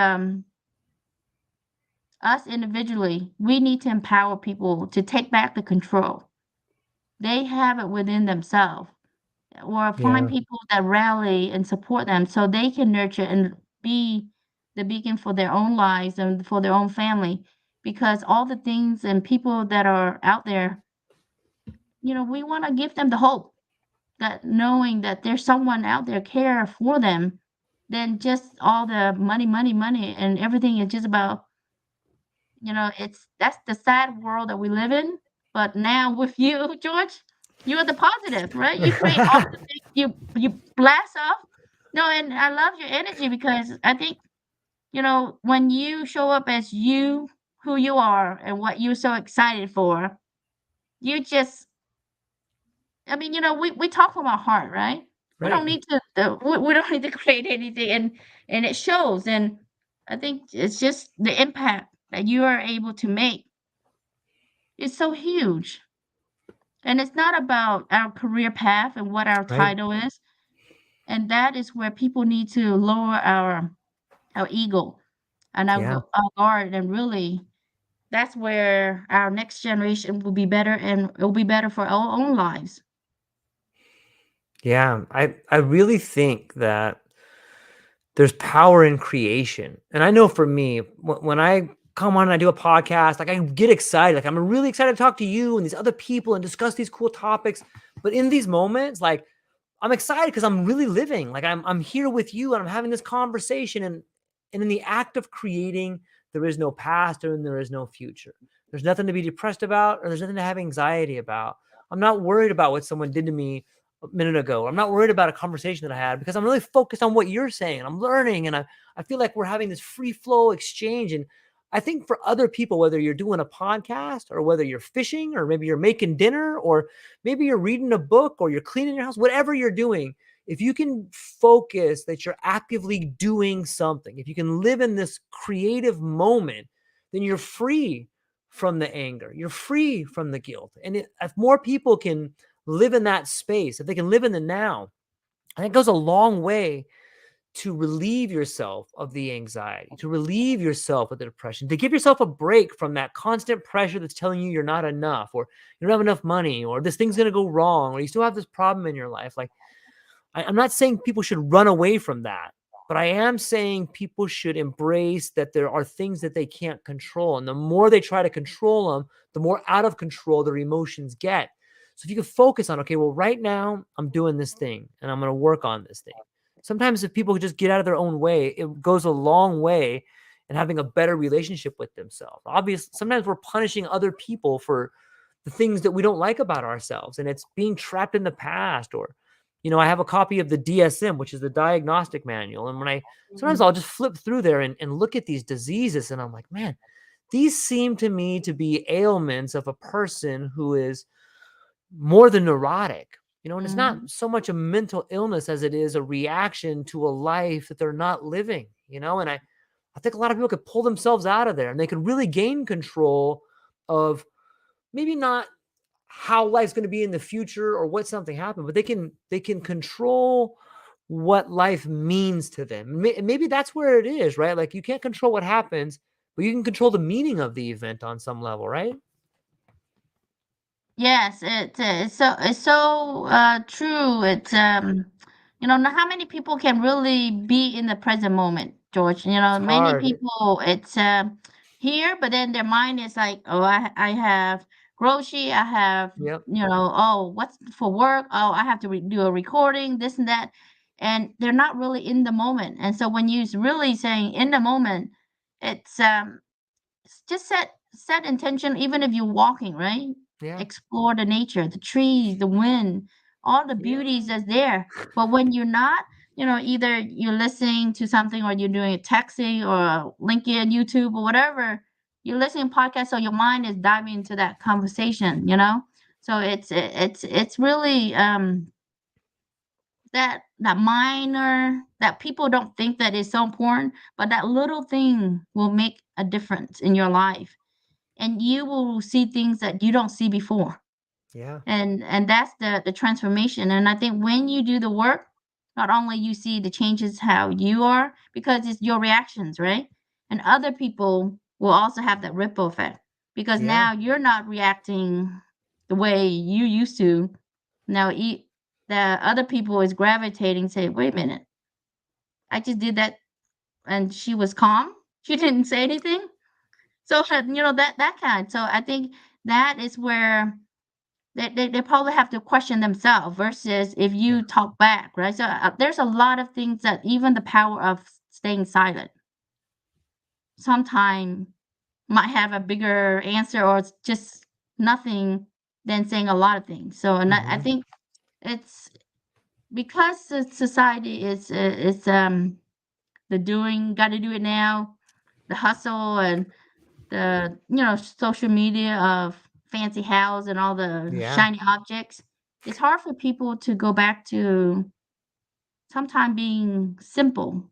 us individually, we need to empower people to take back the control. They have it within themselves or find
Yeah.
people that rally and support them so they can nurture and be the beacon for their own lives and for their own family. Because all the things and people that are out there, you know, we want to give them the hope that knowing that there's someone out there care for them than just all the money, money, money, and everything is just about, you know, it's that's the sad world that we live in. But now with you, George, you're the positive, right? You create all the things you blast off. No, and I love your energy because I think, you know, when you show up as you, who you are and what you're so excited for, you just I mean, you know, we talk from our heart, right? We don't
Right.
need to we don't need to create anything and it shows. And I think it's just the impact that you are able to make is so huge. And it's not about our career path and what our
Right.
title is. And that is where people need to lower our ego and
Yeah.
our guard and really that's where our next generation will be better, and it will be better for our own lives.
Yeah, I really think that there's power in creation. And I know for me, when I come on and I do a podcast, like I get excited. Like I'm really excited to talk to you and these other people and discuss these cool topics. But in these moments, like I'm excited because I'm really living. Like I'm here with you and I'm having this conversation. And in the act of creating, there is no past and there is no future. There's nothing to be depressed about or there's nothing to have anxiety about. I'm not worried about what someone did to me a minute ago. I'm not worried about a conversation that I had because I'm really focused on what you're saying. I'm learning and I feel like we're having this free flow exchange. And I think for other people, whether you're doing a podcast or whether you're fishing or maybe you're making dinner or maybe you're reading a book or you're cleaning your house, whatever you're doing, if you can focus that you're actively doing something, if you can live in this creative moment, then you're free from the anger, you're free from the guilt. And if more people can live in that space, if they can live in the now, I think it goes a long way to relieve yourself of the anxiety, to relieve yourself of the depression, to give yourself a break from that constant pressure that's telling you you're not enough, or you don't have enough money, or this thing's going to go wrong, or you still have this problem in your life. Like, I'm not saying people should run away from that, but I am saying people should embrace that there are things that they can't control. And the more they try to control them, the more out of control their emotions get. So if you can focus on, okay, well, right now I'm doing this thing and I'm going to work on this thing. Sometimes if people just get out of their own way, it goes a long way in having a better relationship with themselves. Obviously, sometimes we're punishing other people for the things that we don't like about ourselves, and it's being trapped in the past. Or I have a copy of the DSM, which is the diagnostic manual. And sometimes
Mhm.
I'll just flip through there and look at these diseases. And I'm like, man, these seem to me to be ailments of a person who is more than neurotic, and it's not
Mhm.
so much a mental illness as it is a reaction to a life that they're not living. And I think a lot of people could pull themselves out of there and they could really gain control of maybe not how life's going to be in the future or what something happened, but they can control what life means to them. Maybe that's where it is, right? Like you can't control what happens, but you can control the meaning of the event on some level, right?
Yes, it's so true. It's not how many people can really be in the present moment, George.
It's
Many
hard.
people it's here, but then their mind is like, oh, I have grocery, I have
Yep.
oh, what's for work? Oh, I have to do a recording, this and that, and they're not really in the moment. And so when you really saying in the moment, it's just set intention even if you're walking, right?
Yeah.
Explore the nature, the trees, the wind, all the
Yeah.
beauties that's there. But when you're not, either you're listening to something or you're doing a texting or LinkedIn, YouTube or whatever, you're listening to podcasts, so your mind is diving into that conversation. So it's really that minor that people don't think that is so important, but that little thing will make a difference in your life, and you will see things that you don't see before.
Yeah.
And that's the transformation. And I think when you do the work, not only you see the changes how you are, because it's your reactions, right? And other people will also have that ripple effect, because
Yeah.
now you're not reacting the way you used to. Now the other people is gravitating, say, wait a minute, I just did that, and she was calm, she didn't say anything. So, that kind. So I think that is where they probably have to question themselves versus if
Yeah.
you talk back, right? So there's a lot of things that even the power of staying silent sometimes might have a bigger answer, or it's just nothing than saying a lot of things. So, and I
Hmm.
think it's because the society is the doing, got to do it now, the hustle, and the social media of fancy house and all the
Yeah.
shiny objects. It's hard for people to go back to sometime being simple.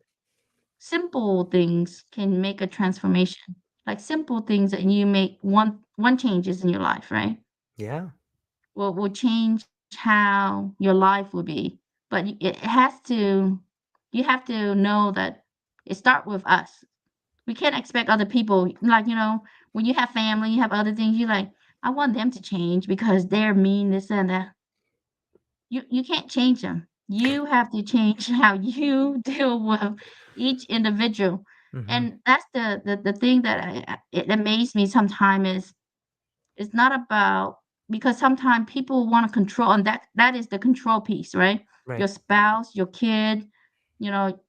Simple things can make a transformation, like simple things that you make one changes in your life, right?
Yeah.
Will change how your life will be. But it has to, you have to know that it start with us. We can't expect other people, like, when you have family, you have other things, you're like, I want them to change because they're mean, this and that. You can't change them. You have to change how you deal with each individual.
Mm-hmm.
And that's the thing that it amazed me sometimes is it's not about because sometimes people want to control, and that is the control piece, right?
Right.
Your spouse, your kid, you know,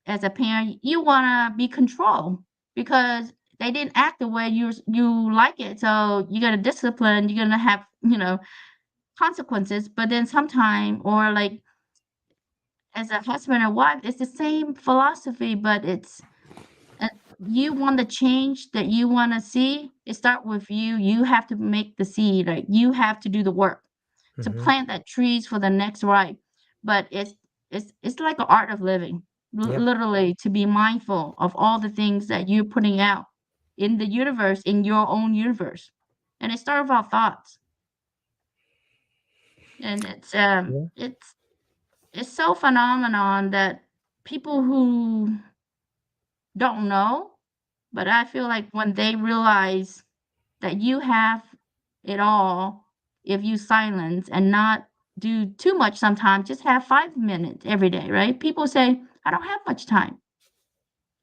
as a parent, you want to be controlled because they didn't act the way you like it. So you're gonna discipline. You're gonna have consequences. But then sometime or like as a husband and wife, it's the same philosophy, but it's uh, you want the change that you want to see. It start with you. You have to make the seed. Like you have to do the work to
Mm-hmm.
plant that trees for the next ripe. But it's like an art of living,
Yep.
literally to be mindful of all the things that you're putting out in the universe, in your own universe, and it starts with our thoughts, and
Yeah.
it's so phenomenon that people who don't know, but I feel like when they realize that you have it all, if you silence and not do too much sometimes, just have 5 minutes every day, right? People say, I don't have much time.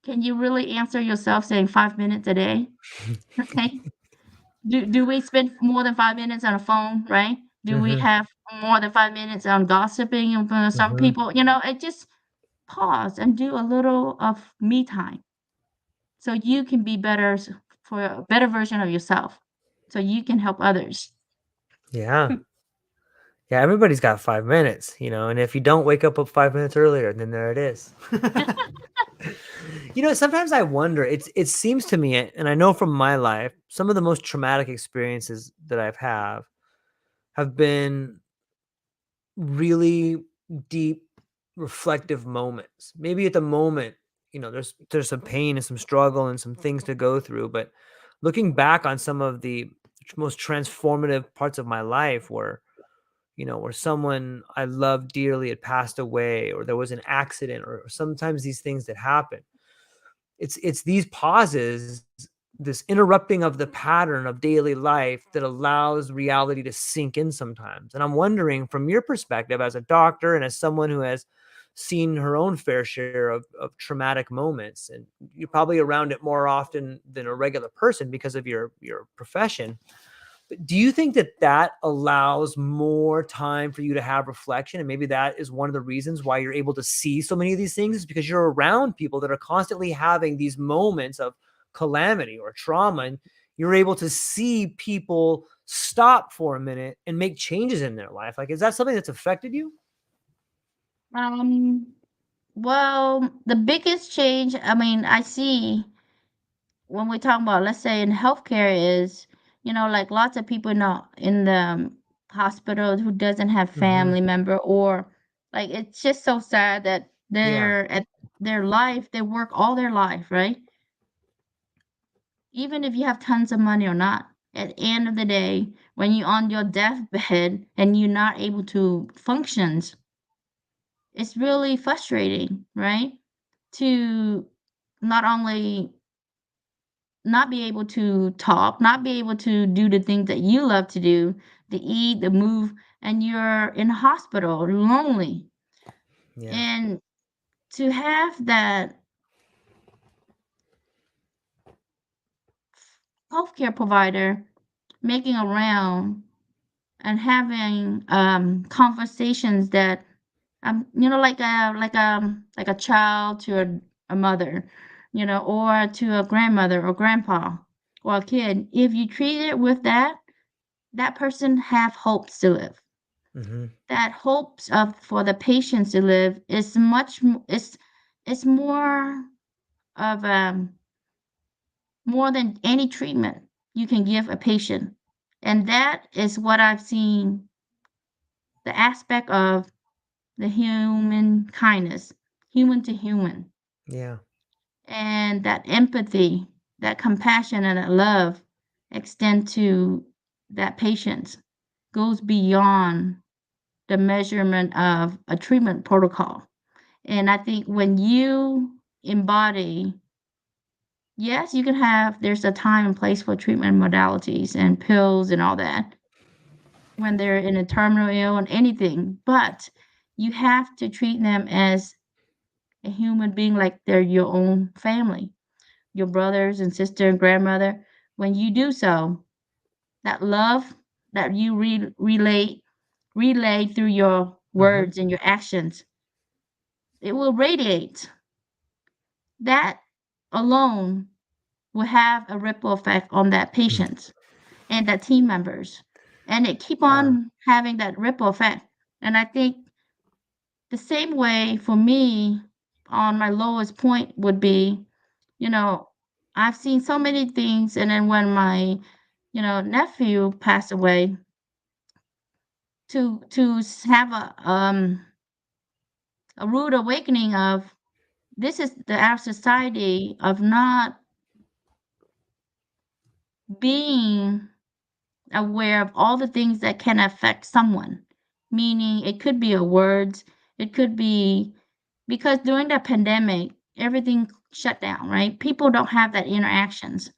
Can you really answer yourself saying 5 minutes a day? Okay. Do we spend more than 5 minutes on a phone, right? Do we
Mm-hmm.
have more than 5 minutes on gossiping with some
Mm-hmm.
people? It just pause and do a little of me time so you can be better for a better version of yourself so you can help others.
Yeah. Yeah, everybody's got 5 minutes, and if you don't wake up 5 minutes earlier, then there it is. Sometimes I wonder, it seems to me, and I know from my life, some of the most traumatic experiences that I've have been really deep reflective moments. Maybe at the moment, there's some pain and some struggle and some things to go through, but looking back on some of the most transformative parts of my life where someone I loved dearly had passed away, or there was an accident, or sometimes these things that happen. It's these pauses, this interrupting of the pattern of daily life that allows reality to sink in sometimes. And I'm wondering, from your perspective as a doctor and as someone who has seen her own fair share of traumatic moments, and you're probably around it more often than a regular person because of your profession, but do you think that that allows more time for you to have reflection? And maybe that is one of the reasons why you're able to see so many of these things, is because you're around people that are constantly having these moments of calamity or trauma. And you're able to see people stop for a minute and make changes in their life. Like, is that something that's affected you?
Um, well, the biggest change, I mean, I see when we talk about, let's say in healthcare is, like lots of people know in the hospital who doesn't have
Mm-hmm.
family member or like it's just so sad that
Yeah.
they're at their life, they work all their life, right? Even if you have tons of money or not, at the end of the day, when you're on your deathbed and you're not able to function, it's really frustrating, right? To not only not be able to talk, not be able to do the things that you love to do, to eat, to move, and you're in hospital, lonely.
Yeah.
And to have that healthcare provider making around and having conversations that like a child to a mother, or to a grandmother or grandpa or a kid. If you treat it with that person have hopes to live.
Mm-hmm.
That hopes of for the patients to live is much it's more of more than any treatment you can give a patient. And that is what I've seen the aspect of the human kindness, human to human,
Yeah.
and that empathy, that compassion, and that love extend to that patient goes beyond the measurement of a treatment protocol. And I think when you embody Yes, you can have, there's a time and place for treatment modalities and pills and all that when they're in a terminal ill and anything, but you have to treat them as a human being like they're your own family, your brothers and sister and grandmother. When you do so, that love that you relay through your
Hmm.
words and your actions, it will radiate. That alone will have a ripple effect on that patient and the team members, and it keep
Yeah.
on having that ripple effect. And I think the same way for me on my lowest point would be, you know, I've seen so many things, and then when my, nephew passed away, have a rude awakening of this is our society of not being aware of all the things that can affect someone. Meaning, it could be a words, it could be because during the pandemic, everything shut down, right? People don't have that interactions.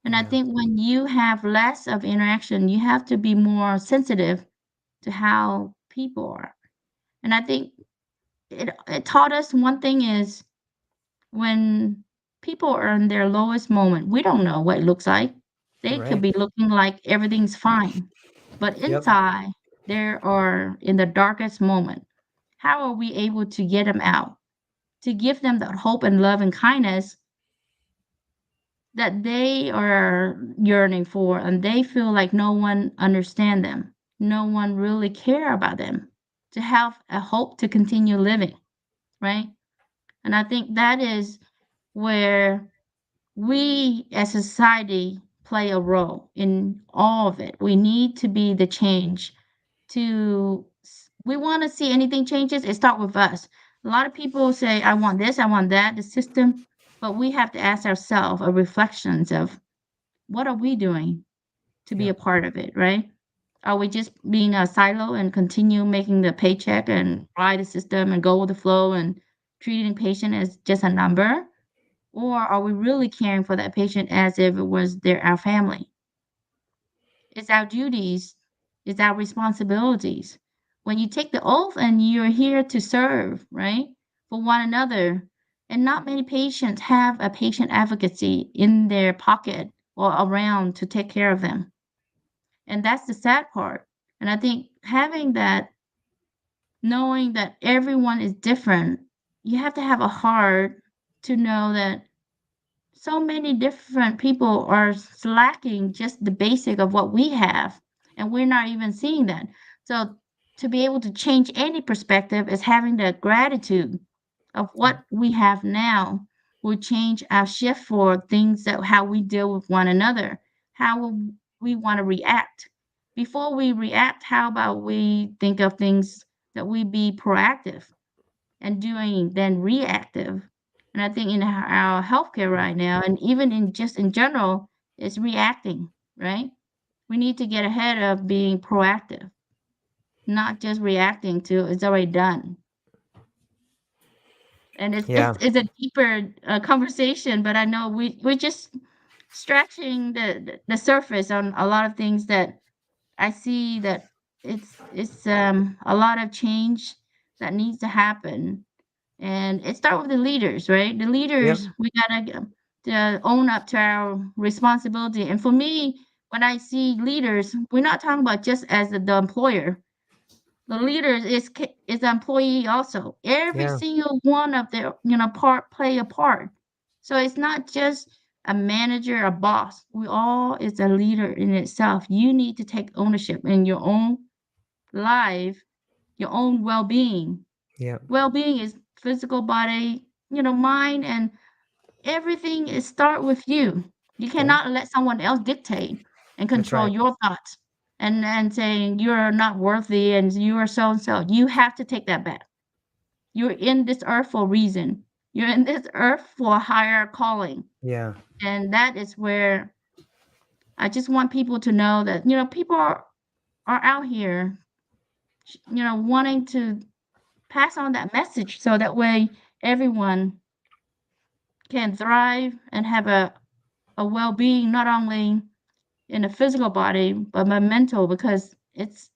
And I
Yeah.
think when you have less of interaction, you have to be more sensitive to how people are. And I think it taught us one thing is when people are in their lowest moment, we don't know what it looks like. They could
Right.
be looking like everything's fine, but
Yep.
inside, they are in the darkest moment. How are we able to get them out, to give them that hope and love and kindness that they are yearning for, and they feel like no one understand them, no one really care about them, to have a hope to continue living, right? And I think that is where we as a society play a role in all of it. We need to be the change we want to see anything changes, it start with us. A lot of people say, I want this, I want that, the system, but we have to ask ourselves a reflections of what are we doing to be a
Yep.
part of it, right? Are we just being a silo and continue making the paycheck and ride the system and go with the flow and treating patient as just a number? Or are we really caring for that patient as if it was our family? It's our duties, it's our responsibilities. When you take the oath and you're here to serve, right, for one another, and not many patients have a patient advocacy in their pocket or around to take care of them. And that's the sad part. And I think having that, knowing that everyone is different, you have to have a heart to know that so many different people are lacking just the basic of what we have, and we're not even seeing that. So to be able to change any perspective is having the gratitude of
Yep.
what we have now will change our shift for things that how we deal with one another, how we want to react. Before we react, how about we think of things that we be proactive and doing then reactive. And I think in our healthcare
Yep.
right now, and even in just in general, is reacting, right? We need to get ahead of being proactive, not just reacting to it's already done. And
Yeah.
it's a deeper conversation, but I know we're just scratching the surface on a lot of things that I see that it's a lot of change that needs to happen. And it starts with the leaders, right? The
Yep.
leaders, we gotta to own up to our responsibility. And for me, when I see leaders, we're not talking about just as the employer. The leaders is the employee also. Every
Yeah.
single one of their part play a part. So it's not just a manager, a boss. We all is a leader in itself. You need to take ownership in your own life, your own well-being.
Yep.
Well-being is physical body, mind, and everything is start with you. You
Yep.
cannot let someone else dictate and
That's
control
right.
your thoughts and saying you're not worthy and you are so and so. You have to take that back. You're in this earth for a reason. You're in this earth for a higher calling.
Yeah.
And that is where I just want people to know that, people are out here, wanting to pass on that message so that way everyone can thrive and have a a well-being, not only in the physical body but my mental, because it's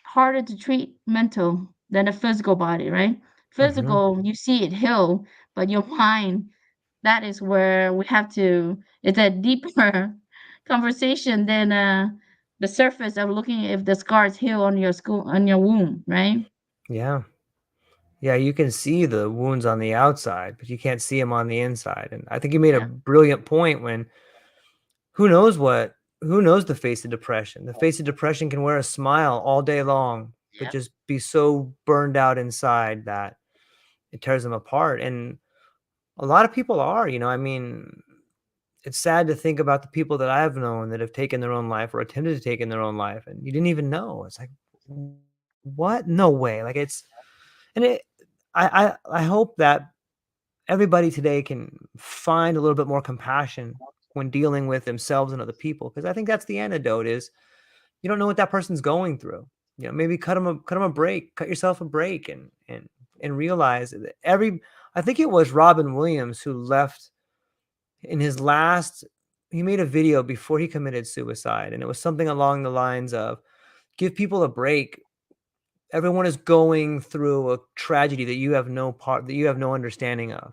harder to treat mental than the physical body, right?
Hmm.
Physical, you see it heal, but your mind, that is where we have to, it's a deeper conversation than the surface of looking if the scars heal on your school on your womb, right?
Yeah. Yeah, you can see the wounds on the outside, but you can't see them on the inside. And I think you made a
Yeah.
brilliant point when who knows what who knows the face of depression. The face of depression can wear a smile all day long, but
Yep.
just be so burned out inside that it tears them apart. And a lot of people are, I mean, it's sad to think about the people that I've known that have taken their own life or attempted to take in their own life, and you didn't even know. It's like, what? No way. Like and it, I hope that everybody today can find a little bit more compassion when dealing with themselves and other people, because I think that's the antidote. Is you don't know what that person's going through. Maybe cut them a break, cut yourself a break, and realize that I think it was Robin Williams who left in his last. He made a video before he committed suicide, and it was something along the lines of give people a break. Everyone is going through a tragedy that you have no understanding of.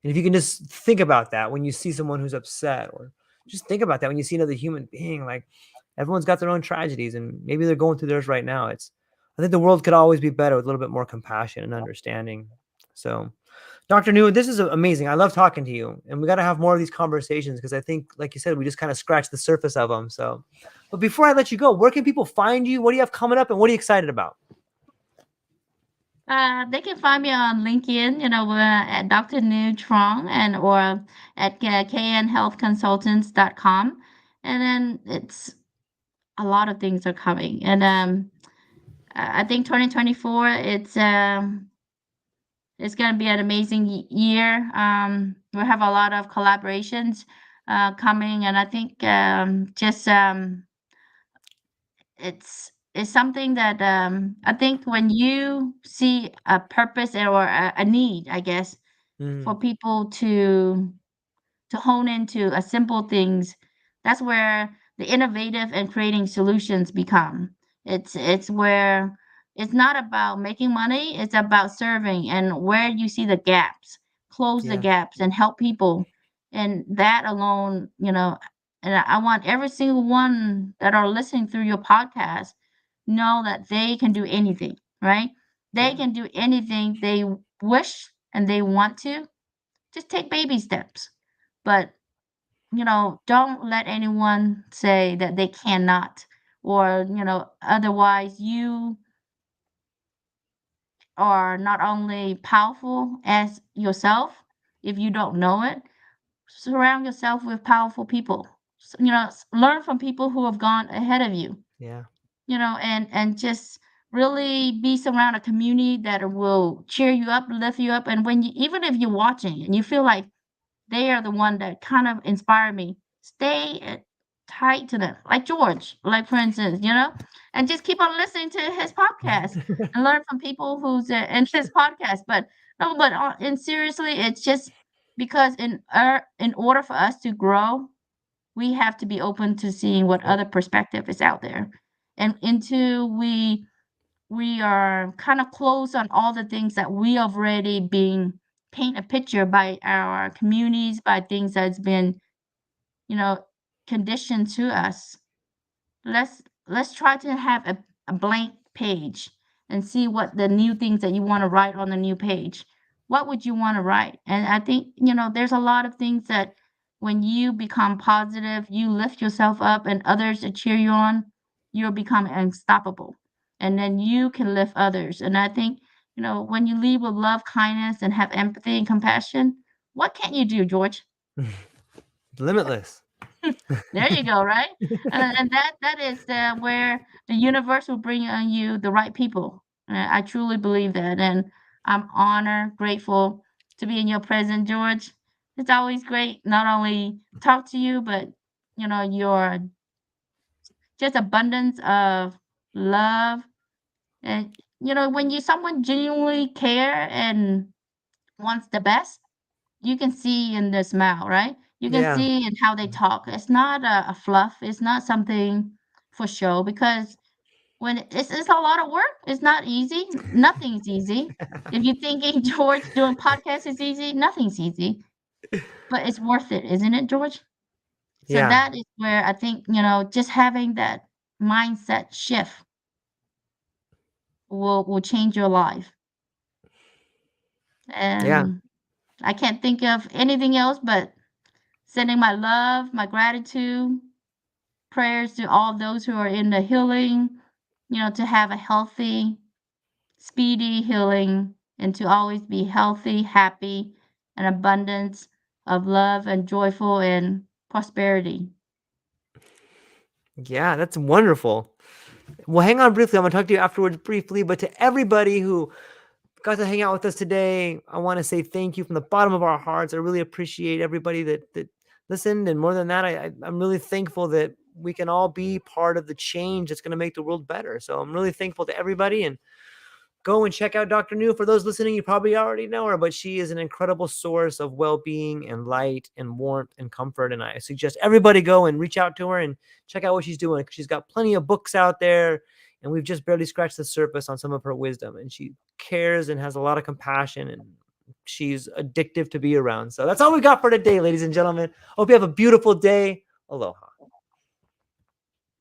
And if you can just think about that when you see someone who's upset, or just think about that when you see another human being, like everyone's got their own tragedies and maybe they're going through theirs right now. I think the world could always be better with a little bit more compassion and understanding. So, Dr. Nhu, this is amazing. I love talking to you, and we got to have more of these conversations because I think, like you said, we just kind of scratched the surface of them. So, but before I let you go, where can people find you? What do you have coming up, and what are you excited about?
They can find me on LinkedIn, at Dr. Nhu Truong, and or at knhealthconsultants.com. And then it's a lot of things are coming. And I think 2024, it's going to be an amazing year. We have a lot of collaborations coming, and I think just it's something that I think when you see a purpose or a need, I guess,
Mm,
for people to hone into a simple things, that's where the innovative and creating solutions become. It's where it's not about making money, it's about serving, and where you see the gaps, close the
yeah,
gaps and help people. And that alone, and I want every single one that are listening through your podcast know that they can do anything, right? They
yeah,
can do anything they wish and they want to. Just take baby steps. But don't let anyone say that they cannot, or, otherwise you are not only powerful as yourself, if you don't know it, surround yourself with powerful people. Learn from people who have gone ahead of you,
yeah,
and just really be surround a community that will cheer you up, lift you up. And when you, even if you're watching and you feel like they are the one that kind of inspire me. Stay tight to them, like George, like for instance, and just keep on listening to his podcast and learn from people who's in his podcast. But no, but and seriously, it's just because in order for us to grow, we have to be open to seeing what
yep,
other perspective is out there, and into we are kind of close on all the things that we already being paint a picture by our communities, by things that's been, you know, conditioned to us. Let's try to have a blank page and see what the new things that you want to write on the new page. What would you want to write? And I think, there's a lot of things that when you become positive, you lift yourself up and others to cheer you on, you'll become unstoppable. And then you can lift others. And I think, when you lead with love, kindness, and have empathy and compassion, what can't you do, George?
limitless.
There you go, right? And that is where the universe will bring on you the right people. I truly believe that, and I'm honored, grateful to be in your presence, George. It's always great not only talk to you, but your just abundance of love, and when you someone genuinely care and wants the best, you can see in the smile, right? You can
Yeah.
see in how they talk. It's not a fluff. It's not something for show because when it's a lot of work. It's not easy. Nothing's easy. If you're thinking George doing podcasts is easy, nothing's easy. But it's worth it, isn't it, George? So
Yeah.
that is where I think, just having that mindset shift will change your life.
Yeah.
And I can't think of anything else but sending my love, my gratitude, prayers to all those who are in the healing, to have a healthy, speedy healing and to always be healthy, happy, and abundance of love and joyful and prosperity.
Yeah, that's wonderful. Well, hang on briefly. I'm going to talk to you afterwards briefly, but to everybody who got to hang out with us today, I want to say thank you from the bottom of our hearts. I really appreciate everybody that listened. And more than that, I'm really thankful that we can all be part of the change that's going to make the world better. So I'm really thankful to everybody, and go and check out Dr. Nhu. For those listening, you probably already know her, but she is an incredible source of well-being and light and warmth and comfort. And I suggest everybody go and reach out to her and check out what she's doing. She's got plenty of books out there, and we've just barely scratched the surface on some of her wisdom. And she cares and has a lot of compassion, and she's addictive to be around. So that's all we got for today, ladies and gentlemen. Hope you have a beautiful day. Aloha.